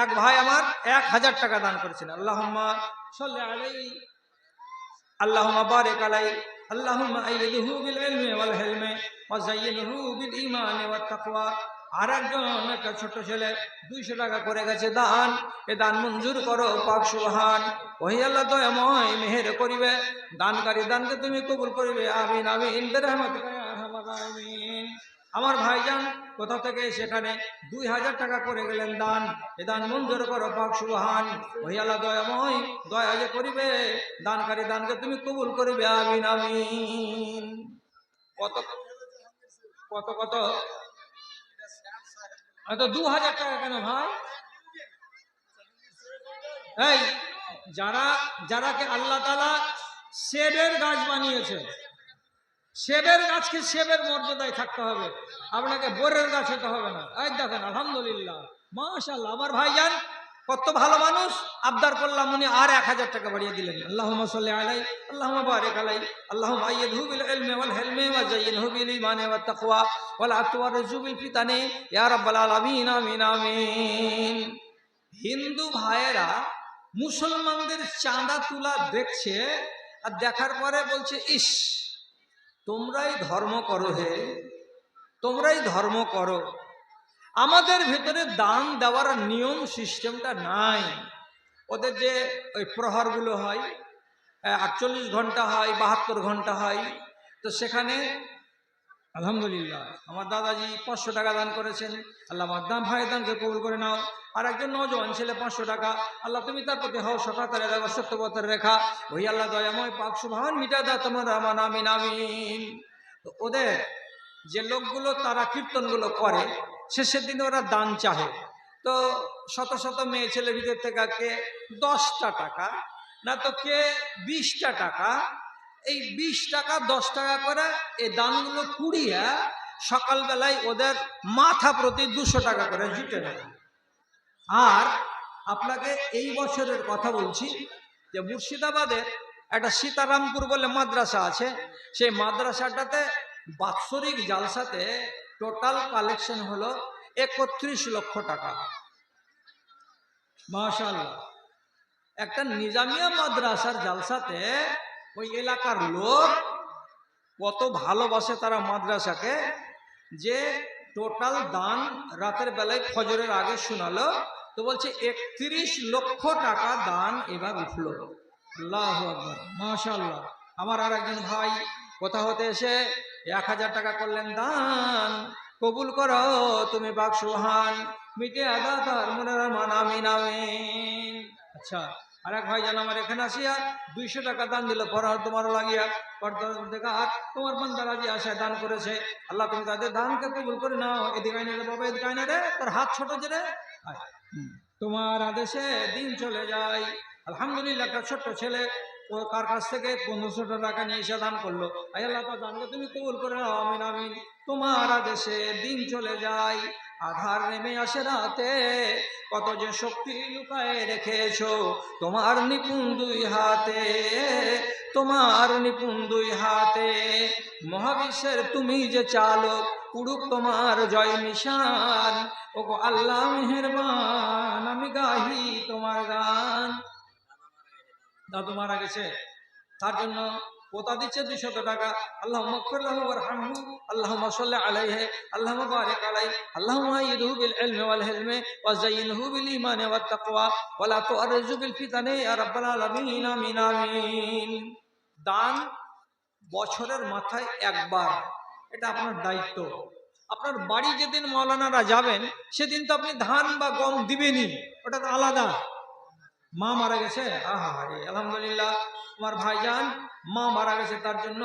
এক ভাই আমার 1000 টাকা দান করেছেন। আল্লাহুম্মা সাল্লি আলাইহি, আল্লাহুম্মা বারিক আলাইহি, আল্লাহুম্মা আইয়িদহু বিল ইলমি ওয়াল হিলমি ওয়া যায়্যিনহু বিল ঈমানি ওয়াত তাকওয়া। আর একজন, একটা ছোট ছেলে 200 টাকা করে গেছে দান। এ দান মঞ্জুর করো পাক সুবহান। ওহি আল্লাহ দয়াময় মেহের করিবে, দানকারী দানকে তুমি কবুল করিবে, আমিন আমিন বিরহমাতিকা ইয়া আরহামার রাহিমিন। আমার ভাইজান কোথা থেকে সেখানে 2000 টাকা করে গেলেন দান। এ দান মঞ্জুর করো পাক সুবহান। ওহি আল্লাহ দয়াময় দয়া যে করিবে, দানকারী দানকে তুমি কবুল করিবে, আমিন আমিন। কত কত কত? 2000 টাকা কেন ভাই? এই যারা যারাকে আল্লাহ তাআলা সেবের গাছ বানিয়েছে, সেবের গাছকে সেবের মর্যাদায় থাকতে হবে, আপনাকে বোরের গাছ হতে হবে না। এই দেখেন আলহামদুলিল্লাহ মাশাআল্লাহ, আমার ভাইজান কত ভালো মানুষ, আবদার করলাম উনি আর 1000 টাকা বাড়িয়ে দিলেন। আল্লাহুম্মা সাল্লি আলাইহি আল্লাহুম্মা বারিক আলাইহি আল্লাহুম্মা আইয়িদহু বিল ইলমি ওয়াল হিলমি ওয়া যায়্যিনহু বিল ঈমানি ওয়াত তাকওয়া ওয়া লা তুওয়াররিজু বিল ফিতানি ইয়া রাব্বাল আলামিন আমিন আমিন। হিন্দু ভাইয়েরা মুসলমানদের চাঁদা তুলা দেখছে, আর দেখার পরে বলছে ইস তোমরাই ধর্ম করো, হে তোমরাই ধর্ম করো, আমাদের ভেতরে দান দেওয়ার নিয়ম সিস্টেমটা নাই। ওদের যে ওই প্রহরগুলো হয় 48 ঘন্টা হয়, 72 ঘন্টা হয়, তো সেখানে আলহামদুলিল্লাহ আমার দাদাজি 500 টাকা দান করেছেন, আল্লাহ আমার দাম ভাই দানকে কবুল করে নাও। আর একজন নজওয়ান ছেলে 500 টাকা, আল্লাহ তুমি তার প্রতি হও সকাতারে রেখা সত্যবতের রেখা, ওই আল্লাহ দয়াময় পাক সুবহান মিটা দা তোমার রহমান আমিন আমিন। তো ওদের যে লোকগুলো তারা কীর্তনগুলো করে শেষের দিনে ওরা দান চাহে, তো শত শত মেয়ে ছেলে ভিতর থেকে কে 10টা টাকা না তো কে 20টা টাকা, এই 20 টাকা 10 টাকা করে এই দানগুলো কুড়িয়ে সকালবেলায় ওদের মাথা প্রতি 200 টাকা করে জুটে নেয়। আর আপনাকে এই বছরের কথা বলছি যে মুর্শিদাবাদের একটা সীতারামপুর বলে মাদ্রাসা আছে, সেই মাদ্রাসাটাতে বাৎসরিক জালসাতে টোটাল কালেকশন হলো 31 লক্ষ টাকা। মাশাআল্লাহ, একটা নিজামিয়া মাদ্রাসার জালসাতে ওই এলাকার লোক কত ভালোবাসে তারা মাদ্রাসাকে, যে টোটাল দান রাতের বেলায় ফজরের আগে শোনালো, তো বলছে 31 লক্ষ টাকা দান এবার উঠলো। আল্লাহু আকবার মাশাআল্লাহ। আমার আর একজন ভাই কোথা হতে এসে 1000 টাকা করলেন দান, কবুল করো তুমি পাক সুবহান মিটে আদা তার মনের মান আমিন আমিন। আচ্ছা, আর এক ভাই জান আমার এখানে আসিয়া 200 টাকা দান দিল পড়া তোমার লাগিয়া, দেখা তোমার বান্দারা যে আশায় দান করেছে, আল্লাহ তুমি তাদের দানকে কবুল করে নাও। এদিকে আইনে রে বাবা, এদিকে আইনে রে, তোর হাত ছোট যে রে, তোমার আদেশে দিন চলে যায়। আলহামদুলিল্লাহ, একটা ছোট্ট ছেলে ও কার কাছ থেকে 1500 টাকা নিয়ে এসে দান করলো, আই আল্লাহ তো দানকে তুমি কবুল করে নাও আমিন আমিন। তোমার আদেশে দিন চলে যায়, আধার নেমে আসে রাতে, কত যে শক্তি লুকায়ে রেখেছো তোমার নিপুণ 2 হাতে, তোমার নিপুণ 2 হাতে। মহাবিশ্বের তুমি যে চালক, উড়ুক তোমার জয় নিশান, ওগো আল্লাহ মেহেরবান আমি গাহি তোমার গান। দাদু মারা গেছে, তার জন্য পোতা দিচ্ছে 200 টাকা। আল্লাহুম্মা গফির লাহু ওয়ারহামহু আল্লাহুম্মা সাল্লি আলাইহি আল্লাহুম্মা বারিক আলাইহি আল্লাহুম্মা আইয়িদহু বিল ইলমি ওয়াল হিলমি ওয়া যায়্যিনহু বিল ঈমানি ওয়াত তাকওয়া ওয়া লা তুআররিজু বিল ফিতানি ইয়া রাব্বাল আলামিন আমিন আমিন। দান বছরের মাথায় একবার, এটা আপনার দায়িত্ব। আপনার বাড়ি যেদিন মাওলানারা যাবেন সেদিন তো আপনি ধান বা গম দিবেনই, ওটা তো আলাদা। মা মারা গেছে, আহারে আলহামদুলিল্লাহ আমার ভাইজান মা মারা গেছে, তার জন্য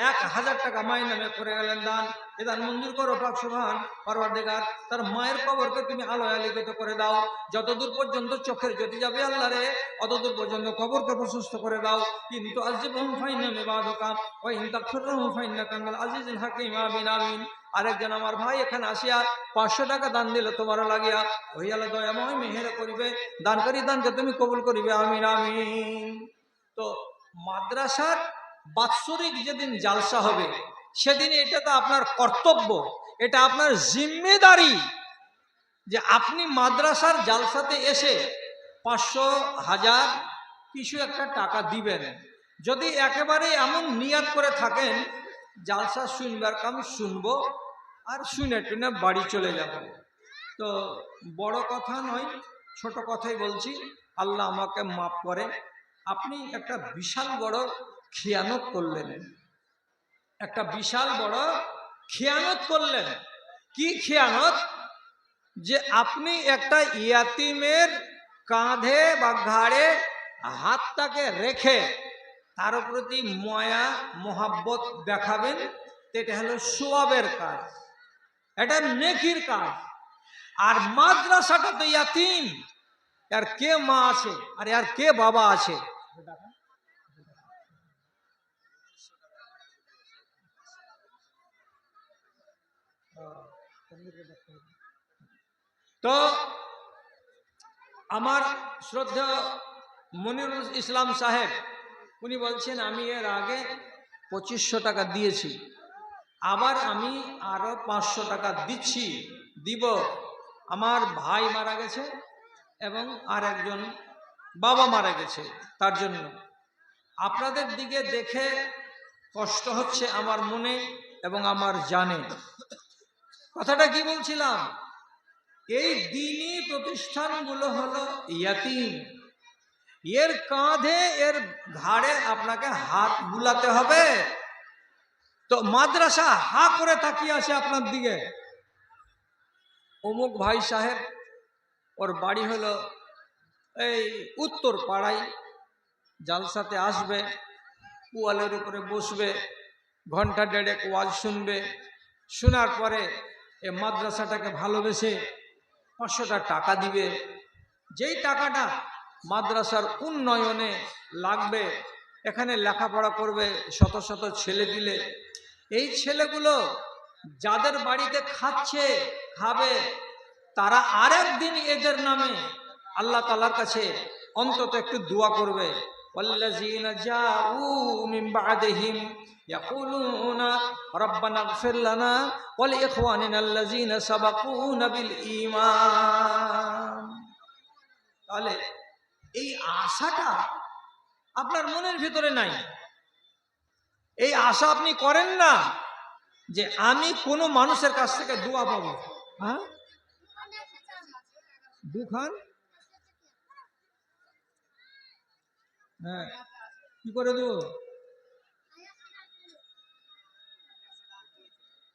1000 টাকা মায়ের নামে করে গেলেন দান। এ দান মঞ্জুর করো পাক সুবহান পরওয়ারদিগার, তার মায়ের কবরকে তুমি আলোয় আলোকিত করে দাও। যতদূর পর্যন্ত চোখের জ্যোতি যাবে আল্লাহ রে, অতদূর পর্যন্ত কবরকে প্রশস্ত করে দাও। কিন্তু আযিবহুম ফাইন্না ইবাদুকা ওয়া ইন তাগফিরহুম ফাইন্নাকা আনতাল আজিজুল হাকীম আমিন আমিন। আরেকজন আমার ভাই এখানে আসিয়া 500 টাকা দান দিল তোমার লাগিয়া, ওই আল্লাহ দয়াময় মেহের করিবে, দানকারী দানকে তুমি কবুল করিবে আমিন আমিন। তো মাদ্রাসার বাৎসরিক যেদিন জালসা হবে সেদিন এটা তো আপনার কর্তব্য, এটা আপনার জিম্মেদারি যে আপনি মাদ্রাসার জালসাতে এসে 500, 1000 কিছু একটা টাকা দিবেন। যদি একেবারে এমন নিয়াত করে থাকেন জালসা শুনবার কাম শুনবো আর শুনে টুনে বাড়ি চলে যাব, তো বড় কথা নয়, ছোট কথাই বলছি, আল্লাহ আমাকে মাফ করে। আপনি একটা বিশাল বড় খেয়ানত করলেন, একটা বিশাল বড় খেয়ানত করলেন। কি খেয়ানত? যে আপনি একটা ইয়াতিমের কাঁধে বা ঘাড়ে হাতটাকে রেখে তার প্রতি মায়া মোহাব্বত দেখাবেন, এটা হলো সওয়াবের কাজ, এটা নেকির কাজ। আর মাদ্রাসাটা তো ইয়াতিম, আর কে মা আছে আর আর কে বাবা আছে? তো আমার শ্রদ্ধা মনিরুল ইসলাম সাহেব উনি বলছেন আমি এর আগে 2500 টাকা দিয়েছি, আবার আমি আরো 500 টাকা দিচ্ছি, দিব। আমার ভাই মারা গেছে এবং আর একজন বাবা মারা গেছে, তার জন্য আপনাদের দিকে দেখে কষ্ট হচ্ছে আমার মনে এবং আমার জানে। কথাটা কি বলছিলাম, এই দ্বীনি প্রতিষ্ঠানগুলো হলো ইয়াতিম, এর কাঁধে এর ঘাড়ে আপনাকে হাত বুলাতে হবে। তো মাদ্রাসা হা করে তাকিয়ে আছে আপনার দিকে। অমুক ভাই সাহেব, ওর বাড়ি হলো এই উত্তর পাড়ায়, জালসাতে আসবে, ওয়ালের উপরে বসবে, ঘন্টা দেড়েক ওয়াজ শুনবে, শোনার পরে এ মাদ্রাসাটাকে ভালোবেসে 500 টাকা দিবে। যেই টাকাটা মাদ্রাসার উন্নয়নে লাগবে, এখানে লেখাপড়া করবে শত শত ছেলে দিলে, এই ছেলেগুলো যাদের বাড়িতে খাচ্ছে খাবে, তারা আরেক দিন এদের নামে আল্লাহ তাআলার কাছে অন্তত একটু দোয়া করবে। ওয়াল্লাযীনা জাউ মিন বা'দিহিম ইয়াকুলুনা রাব্বানা ইগফির লানা ওয়া লিইখওয়ানিনা আল্লাযীনা সাবাকুনা বিল ঈমান। তাহলে এই আশাটা আপনার মনের ভিতরে নাই, এই আশা আপনি করেন না যে আমি কোনো মানুষের কাছ থেকে দোয়া পাবো। হ্যাঁ, দুখান, হ্যাঁ, কি করে দেবো?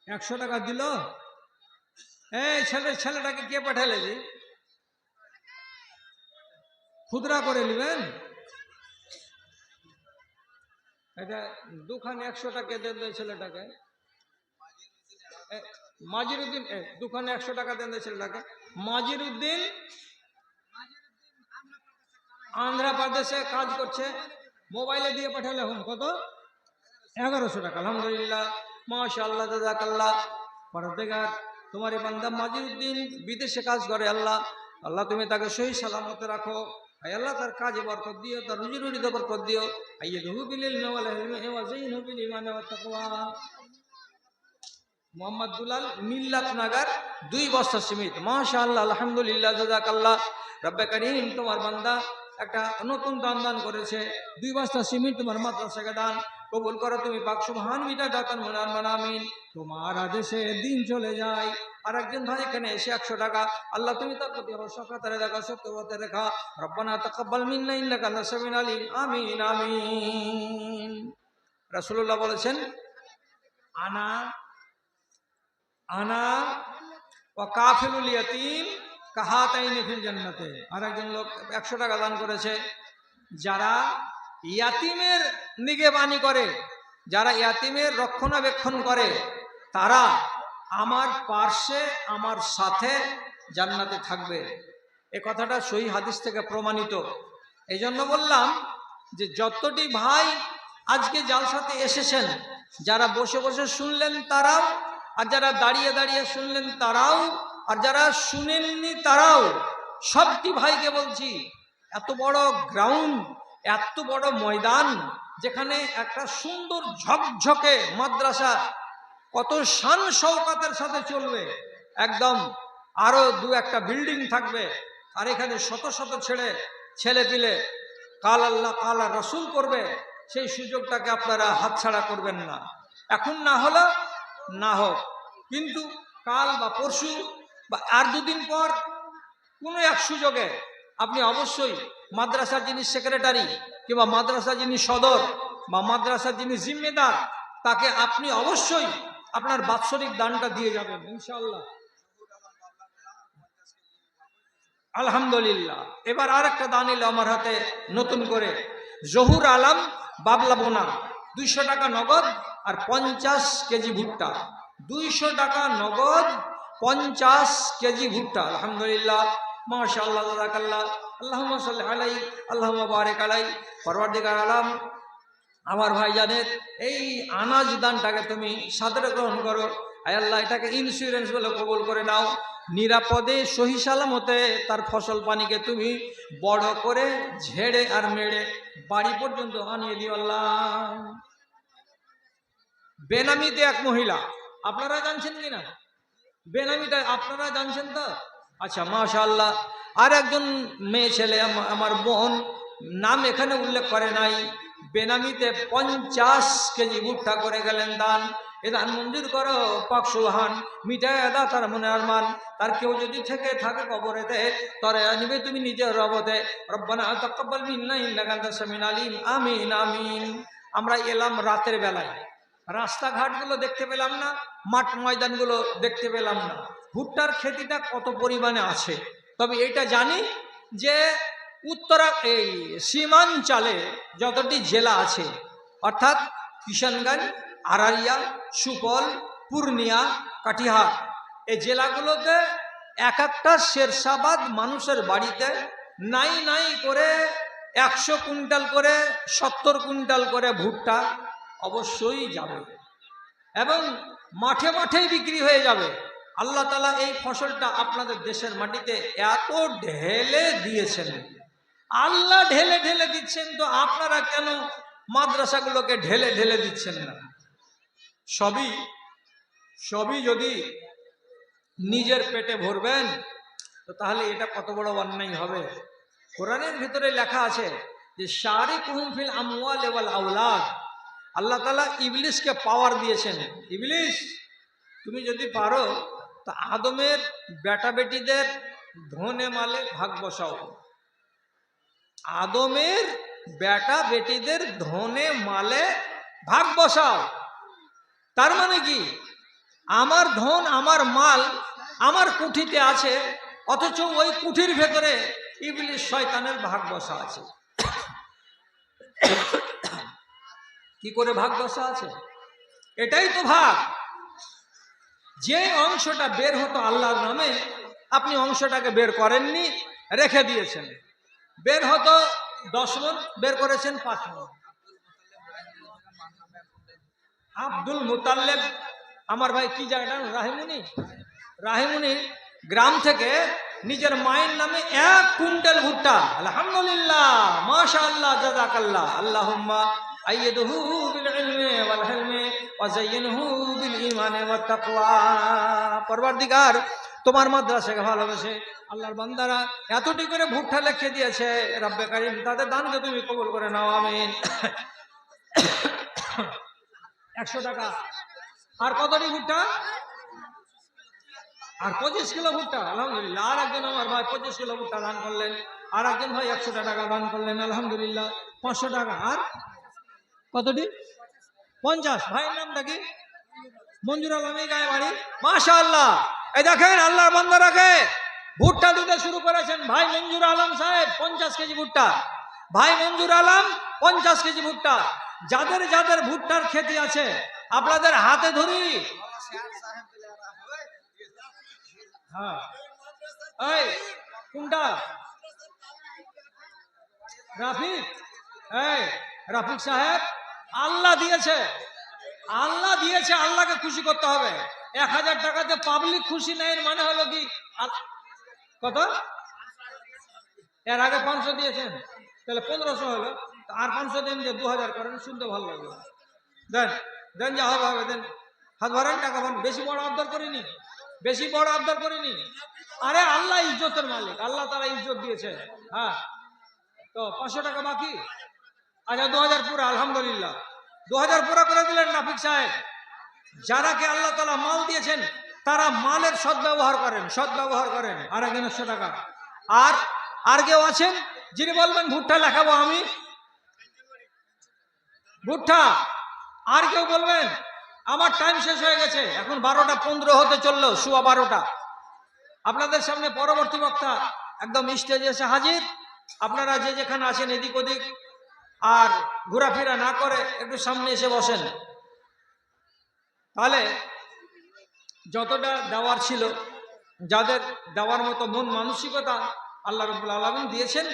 100 টাকা দিল। এই ছেলেটাকে কে পাঠালে যে? খুদরা করে নেবেন এটা, দুখান 100 টাকা দেন ছেলেটাকে। মাজিরুদ্দিন, দুখানে 100 টাকা দেন ছেলেটাকে। মাজিরুদ্দিন আন্ধ্রপ্রদেশে কাজ করছে, মোবাইলে দিয়ে পাঠালে এখন কত? 1100 টাকা। আলহামদুলিল্লাহ, মাশাআল্লাহ, জাযাকাল্লাহ। পরদেগার তোমার এই বান্দা মাজিরুদ্দিন বিদেশে কাজ করে, আল্লাহ আল্লাহ তুমি তাকে সহি সালামতে রাখো। আয় আল্লাহ তার কাজে বরকত দিও, তার রুজি রুটিতে বরকত দিও। আইয়্যিদহু বিল ইলমি ওয়াল হিলমি ওয়া যায়িনহু বিল ঈমানি ওয়াত তাকওয়া। মোহাম্মদ দুলাল, মিল্লাতনগর, 2 বস্তা সিমেন্ট। মাশাআল্লাহ, আলহামদুলিল্লাহ, জাযাকাল্লাহ। রব্বে কারীম তোমার বান্দা একটা নতুন দান করেছে, 2 বস্তা সিমেন্ট তোমার মাদ্রাসাকে দান কবুল করো তুমি পাক। সুবহান মিটা দাতান মুনান মানামিন। তোমার আদেশে দিন চলে যায়। আর একজন ভাই এখানে এসে 100 টাকা, আল্লাহ তুমি তার প্রতি শফকাতে দেখা, সত্যবতে রেখা। রব্বানা তাকাব্বাল মিন্না ইন্নাকা আনতাস সামিউল আলিম। আমিন আমিন। রাসূলুল্লাহ বলেছেন, আনা ওয়া কাফিলুল ইয়াতীম কাহাতাইনি ফিল জান্নাতে। আর একজন লোক 100 টাকা দান করেছে। যারা ইয়াতিমের নিগেবানি করে, যারা ইয়াতিমের রক্ষণাবেক্ষণ করে, তারা আমার পার্শ্বে আমার সাথে জান্নাতে থাকবে। এ কথাটা সহিহ হাদিস থেকে প্রমাণিত। এই জন্য বললাম যে যতটি ভাই আজকে জালসাতে এসেছেন, যারা বসে বসে শুনলেন তারাও, আর যারা দাঁড়িয়ে দাঁড়িয়ে শুনলেন তারাও, আর যারা শুনেননি তারাও, সবটি ভাইকে বলছি, এত বড় গ্রাউন্ড, এত বড় ময়দান, যেখানে একটা সুন্দর ঝকঝকে মাদ্রাসা কত শান শৌকতের সাথে চলবে, একদম আরো 2-1টা বিল্ডিং থাকবে, আর এখানে শত শত ছেলে পিলে কাল আল্লাহ কাল রসুল করবে, সেই সুযোগটাকে আপনারা হাতছাড়া করবেন না। এখন না হলো না হোক, কিন্তু কাল বা পরশু বা আর 2 দিন পর কোনো এক সুযোগে আপনি অবশ্যই মাদ্রাসার যিনি সেক্রেটারি কিংবা মাদ্রাসার যিনি সদর বা মাদ্রাসার যিনি জিম্মেদার, তাকে আপনি অবশ্যই আপনার বাৎসরিক দানটা দিয়ে যাবেন ইনশাআল্লাহ। আলহামদুলিল্লাহ। এবার আর একটা দান এলো আমার হাতে নতুন করে, জহুর আলম বাবলা বোনা, 200 টাকা নগদ আর 50 কেজি ভুট্টা। 200 টাকা নগদ, 50 কেজি ভুট্টা। আলহামদুলিল্লাহ, মাশাআল্লাহ, জাযাকাল্লাহ। আল্লাহুম্মা সাল্লি আলাই, আল্লাহুম্মা বারিক আলাই। পরওয়ারদিগার আলাম, আমার ভাইজানের এই আনাজ দানটাকে তুমি সাদরে গ্রহণ করো। আয় আল্লাহ, এটাকে ইন্স্যুরেন্স বলে কবুল করে নাও। নিরাপদে সহি সালামতে তার ফসল পানিকে তুমি বড় করে ঝেড়ে আর মেড়ে বাড়ি পর্যন্ত আনিয়ে দিও আল্লাহ। বেনামিতে এক মহিলা, আপনারা জানছেন কিনা বেনামিটা? আপনারা জানছেন তো? আচ্ছা, মাশাআল্লাহ। আর একজন মেয়ে ছেলে, আমার বোন, নাম এখানে উল্লেখ করে নাই, বেনামিতে 50 কেজি ভুট্টা করে গেলেন দান। এ দান মঞ্জুর করো পাক সুবহান, মিটায় দা তার মনে আরমান। তার কেউ যদি থেকে থাকে কবরেতে, তরে আনবে তুমি নিজের রবতে। রব্বানা তাকাব্বাল মিন্না ইন্নাকা আনতাস সামিউল আলিম। আমিন আমিন। আমরা এলাম রাতের বেলায়, রাস্তাঘাটগুলো দেখতে পেলাম না, মাঠ ময়দানগুলো দেখতে পেলাম না, ভুট্টার খেতিটা কত পরিমাণে আছে। তবে এটা জানি যে এই সীমাঞ্চলে যতটি জেলা আছে, অর্থাৎ কিষানগঞ্জ, আরারিয়া, সুপল, পূর্ণিয়া, কাটিহার, এই জেলাগুলোতে এক একটা শেরশাবাদ মানুষের বাড়িতে নাই নাই করে 100 কুইন্টাল করে, 70 কুইন্টাল করে ভুট্টা অবশ্যই যাবে এবং মাঠে মাঠেই বিক্রি হয়ে যাবে। আল্লাহ তাআলা এই ফসলটা আপনাদের দেশের মাটিতে এত ঢেলে দিয়েছেন, আল্লাহ ঢেলে ঢেলে দিচ্ছেন, তো আপনারা কেন মাদ্রাসাগুলোকে ঢেলে ঢেলে দিচ্ছেন না? সবই যদি নিজের পেটে ভরবেন, তো তাহলে এটা কত বড় অন্যায় হবে। কোরআনের ভিতরে লেখা আছে যে শারিকুহুম ফিল আমওয়াল ওয়াল আওলাদ। আল্লাহ তাআলা ইবলিসকে পাওয়ার দিয়েছেন। ইবলিস, তুমি যদি পারো তো আদমের বেটা বেটিদের ধনে মালে ভাগ বসাও। আদমের বেটা বেটিদের ধনে মালে ভাগ বসাও। তার মানে কি? আমার ধন, আমার মাল আমার কুঠিতে আছে, অথচ ওই কুঠির ভেতরে ইবলিস শয়তানের ভাগ বসা আছে। কি করে ভাগ বসা আছে? এটাই তো ভাগ। যে অংশটা বের হতো আল্লাহর নামে, আপনি অংশটাকে বের করেননি, রেখে দিয়েছেন। বের হতো 10 মণ, বের করেছেন 5 মণ। আব্দুল মুতাল্লেব, আমার ভাই কি জায়গা, রাহিমুনি গ্রাম থেকে নিজের মায়ের নামে 1 কুইন্টাল ভুট্টা, আলহামদুলিল্লাহ, মাশাআল্লাহ, জাযাকাল্লাহ, আল্লাহুম্মা আইয়িদহু বিল ইলমি ওয়াল হিলমি ওয়া যায়্যিনহু বিল ঈমানি ওয়াত তাকওয়া। পরওয়ারদিগার, তোমার মাদ্রাসাকে ভালোবেসে আল্লাহর বান্দারা এতটি করে ভুট্টা লিখে দিয়েছে, রব্বে কারীম তাদের দানকে তুমি কবুল করে নাও, আমিন। 100 টাকা। আর কতটি ভুট্টা? আর 25 কিলো ভুট্টা, আলহামদুলিল্লাহ। আর একজন আমার ভাই 25 কিলো ভুট্টা দান করলেন। আর একজন ভাই 100 টাকা দান করলেন, আলহামদুলিল্লাহ। 500 টাকা। আর কতটি? 50। ভাইয়ের নামটা কি? মঞ্জুর আলম, এই গায়ে বাড়ি, মাশাআল্লাহ। এই দেখেন আল্লাহর বান্দারাকে ভুট্টা দিতে শুরু করেছেন। ভাই মঞ্জুর আলম সাহেব 50 কেজি ভুট্টা, ভাই মঞ্জুর আলম 50 কেজি ভুট্টা। যাদের যাদের ভুট্টার খেতি আছে আপনাদের হাতে ধরি, হ্যাঁ, এই কোনটা? রাফিক, এই রাফিক সাহেব, আল্লাহ দিয়েছে, আল্লাহ দিয়েছে, আল্লাহকে খুশি করতে হবে। 1000 টাকাতে পাবলিক খুশি নেই, মানে হলো কি? কত? এর আগে 500 দিয়েছেন, তাহলে 1500 হলো। আর 500 দিন, যে 2000 করেন, শুনতে ভালো লাগলো। দেন দেন, যা হবে হবে, দেন। হাত ভরেন, টাকা ভরেন। বেশি বড় আবদার করিনি, বেশি বড় আবদার করিনি। আরে আল্লাহ ইজ্জতের মালিক, আল্লাহ তারা ইজ্জত দিয়েছে। হ্যাঁ, তো 500 টাকা বাকি। আচ্ছা, 2000 পুরা, আলহামদুলিল্লাহ। 2000 পুরা করে দিলেন নাফিক সাহেব। যারাকে আল্লাহ তাআলা মাল দিয়েছেন তারা মালের সদ্ব্যবহার করেন, সদ্ব্যবহার করেন। আর একজন 100 টাকা। আর কেউ আছেন যিনি বলবেন ভুট্টা লেখাবো আমি? ভুট্টা। আর কেউ বলবেন? আমার টাইম শেষ হয়ে গেছে, এখন 12টা 15 হতে চললো, সোয়া 12টা। আপনাদের সামনে পরবর্তী বক্তা একদম স্টেজে এসে হাজির। আপনারা যে যেখানে আছেন এদিক ওদিক আর ঘোরাফেরা না করে একটু সামনে এসে বসেন। তাহলে যতটা দেওয়ার ছিল, যাদের দেওয়ার মতো মন মানসিকতা আল্লাহ রাব্বুল আলামিন দিয়েছেন,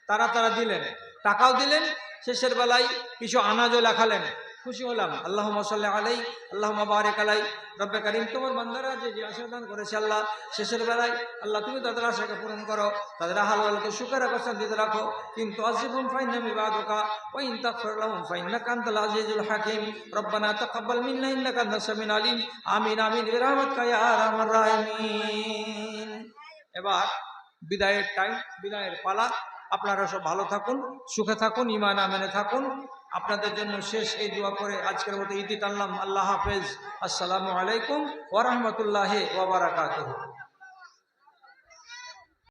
তারা দিলেন, টাকাও দিলেন, শেষের বেলায় কিছু আনাজও লেখালেন। খুশি হলাম। আল্লাহুম্মা সাল্লি আলাই, আল্লাহুম্মা বারিক আলাই। রব্বে কারীম, তোমার বান্দারা যে আশা দান করেছে আল্লাহ, শেষের বেলায় আল্লাহ তুমি তাদের আশাকে পূরণ করো, তাদের আহলকে সুখের অবস্থান দিতে রাখো। কিন্তু আজিবহুম ফাইন্না ইবাদুকা ওয়া ইন তাগফির লাহুম ফাইন্নাকা আনতাল আজিজুল হাকীম। রব্বানা তাকাব্বাল মিন্না ইন্নাকা আনতাস সামিউল আলিম। আমিন আমিন বিরহমাতিকা ইয়া আরহামার রাহিমিন। এবার বিদায়ের টাইম, বিদায়ের পালা। আপনারা সব ভালো থাকুন, সুখে থাকুন, ঈমান আমেনে থাকুন। আপনাদের জন্য শেষ এই দোয়া করে আজকের মতো ইতি টানলাম। আল্লাহ হাফেজ। আসসালামু আলাইকুম ওয়া রাহমাতুল্লাহি ওয়া বারাকাতুহু।